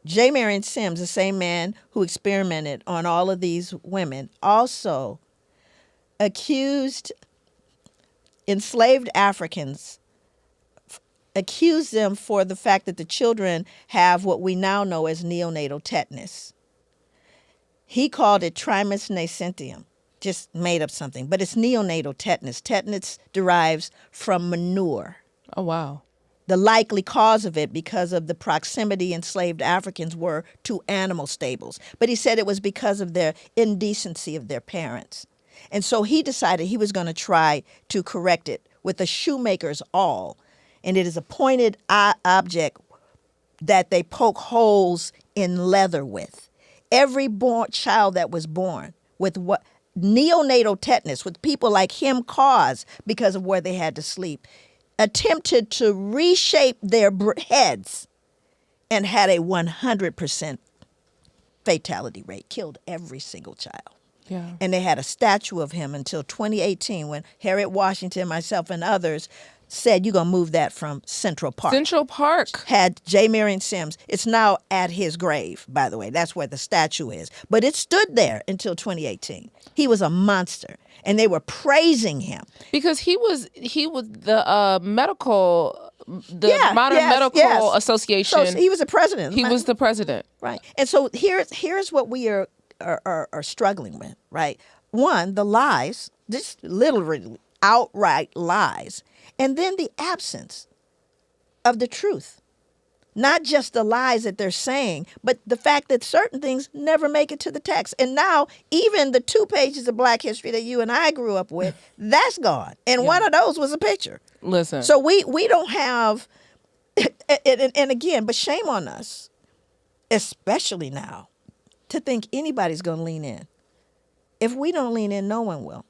Speaker 2: J. Marion Sims, the same man who experimented on all of these women, also accused enslaved Africans, accused them for the fact that the children have what we now know as neonatal tetanus. He called it Trimus nascentium, just made up something, but it's neonatal tetanus. Tetanus derives from manure.
Speaker 1: Oh, wow.
Speaker 2: The likely cause of it because of the proximity enslaved Africans were to animal stables. But he said it was because of their indecency of their parents. And so he decided he was going to try to correct it with a shoemaker's awl. And it is a pointed object that they poke holes in leather with. Every child that was born with what neonatal tetanus, with people like him caused because of where they had to sleep, attempted to reshape their heads and had a 100% fatality rate, killed every single child.
Speaker 1: Yeah.
Speaker 2: And they had a statue of him until 2018 when Harriet Washington, myself, and others said, you're going to move that from Central Park.
Speaker 1: Central Park.
Speaker 2: Had J. Marion Sims. It's now at his grave, by the way. That's where the statue is. But it stood there until 2018. He was a monster. And they were praising him.
Speaker 1: Because he was the medical, Modern Medical Association.
Speaker 2: So he was the president.
Speaker 1: He was the president.
Speaker 2: Right. And so here's what we are struggling with, right? One, the lies, just literally outright lies. And then the absence of the truth. Not just the lies that they're saying, but the fact that certain things never make it to the text. And now even the 2 pages of Black history that you and I grew up with, that's gone. And one of those was a picture.
Speaker 1: Listen.
Speaker 2: So we don't have, and again, but shame on us, especially now, to think anybody's going to lean in. If we don't lean in, no one will.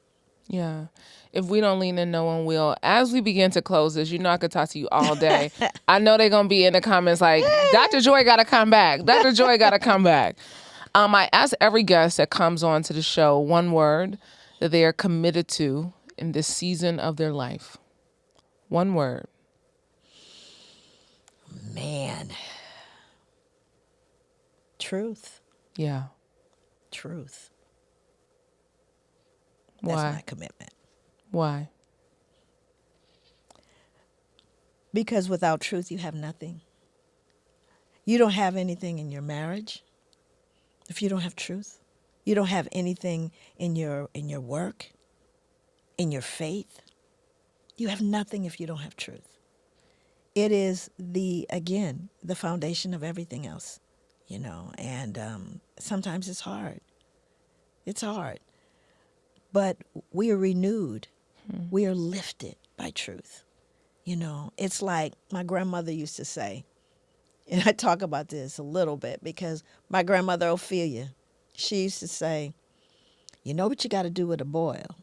Speaker 1: Yeah. If we don't lean in, no one will. As we begin to close this, I could talk to you all day. I know they're going to be in the comments like, Dr. Joy got to come back. Dr. Joy got to come back. I ask every guest that comes on to the show one word that they are committed to in this season of their life? One word.
Speaker 2: Man. Truth.
Speaker 1: Yeah.
Speaker 2: Truth.
Speaker 1: Why?
Speaker 2: That's my commitment.
Speaker 1: Why?
Speaker 2: Because without truth, you have nothing. You don't have anything in your marriage if you don't have truth. You don't have anything in your work, in your faith. You have nothing if you don't have truth. It is the foundation of everything else, and sometimes it's hard. It's hard. But we are renewed. We are lifted by truth. It's like my grandmother used to say, and I talk about this a little bit because my grandmother Ophelia, she used to say, you know what you got to do with a boil?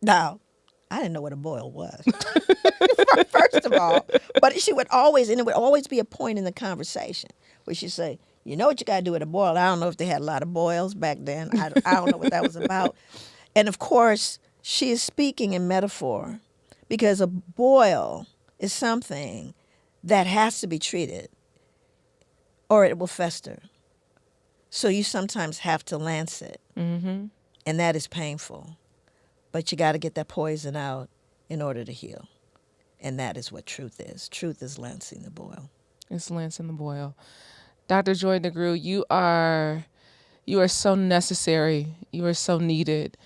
Speaker 2: Now, I didn't know what a boil was, first of all. But she would always, and it would always be a point in the conversation where she'd say, you know what you got to do with a boil? I don't know if they had a lot of boils back then. I don't know what that was about. And of course, she is speaking in metaphor because a boil is something that has to be treated or it will fester. So you sometimes have to lance it. Mm-hmm. And that is painful. But you got to get that poison out in order to heal. And that is what truth is. Truth is lancing the boil.
Speaker 1: It's lancing the boil. Dr. Joy DeGruy, you are so necessary. You are so needed.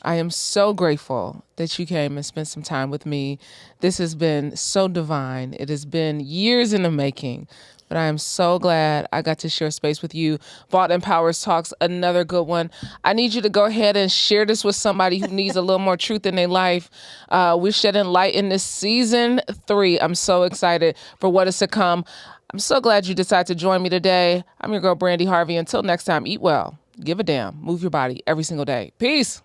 Speaker 1: I am so grateful that you came and spent some time with me. This has been so divine. It has been years in the making, but I am so glad I got to share space with you. Vault Empowers Talks, another good one. I need you to go ahead and share this with somebody who needs a little more truth in their life. We're shedding light in this season 3. I'm so excited for what is to come. I'm so glad you decided to join me today. I'm your girl, Brandi Harvey. Until next time, eat well, give a damn, move your body every single day. Peace.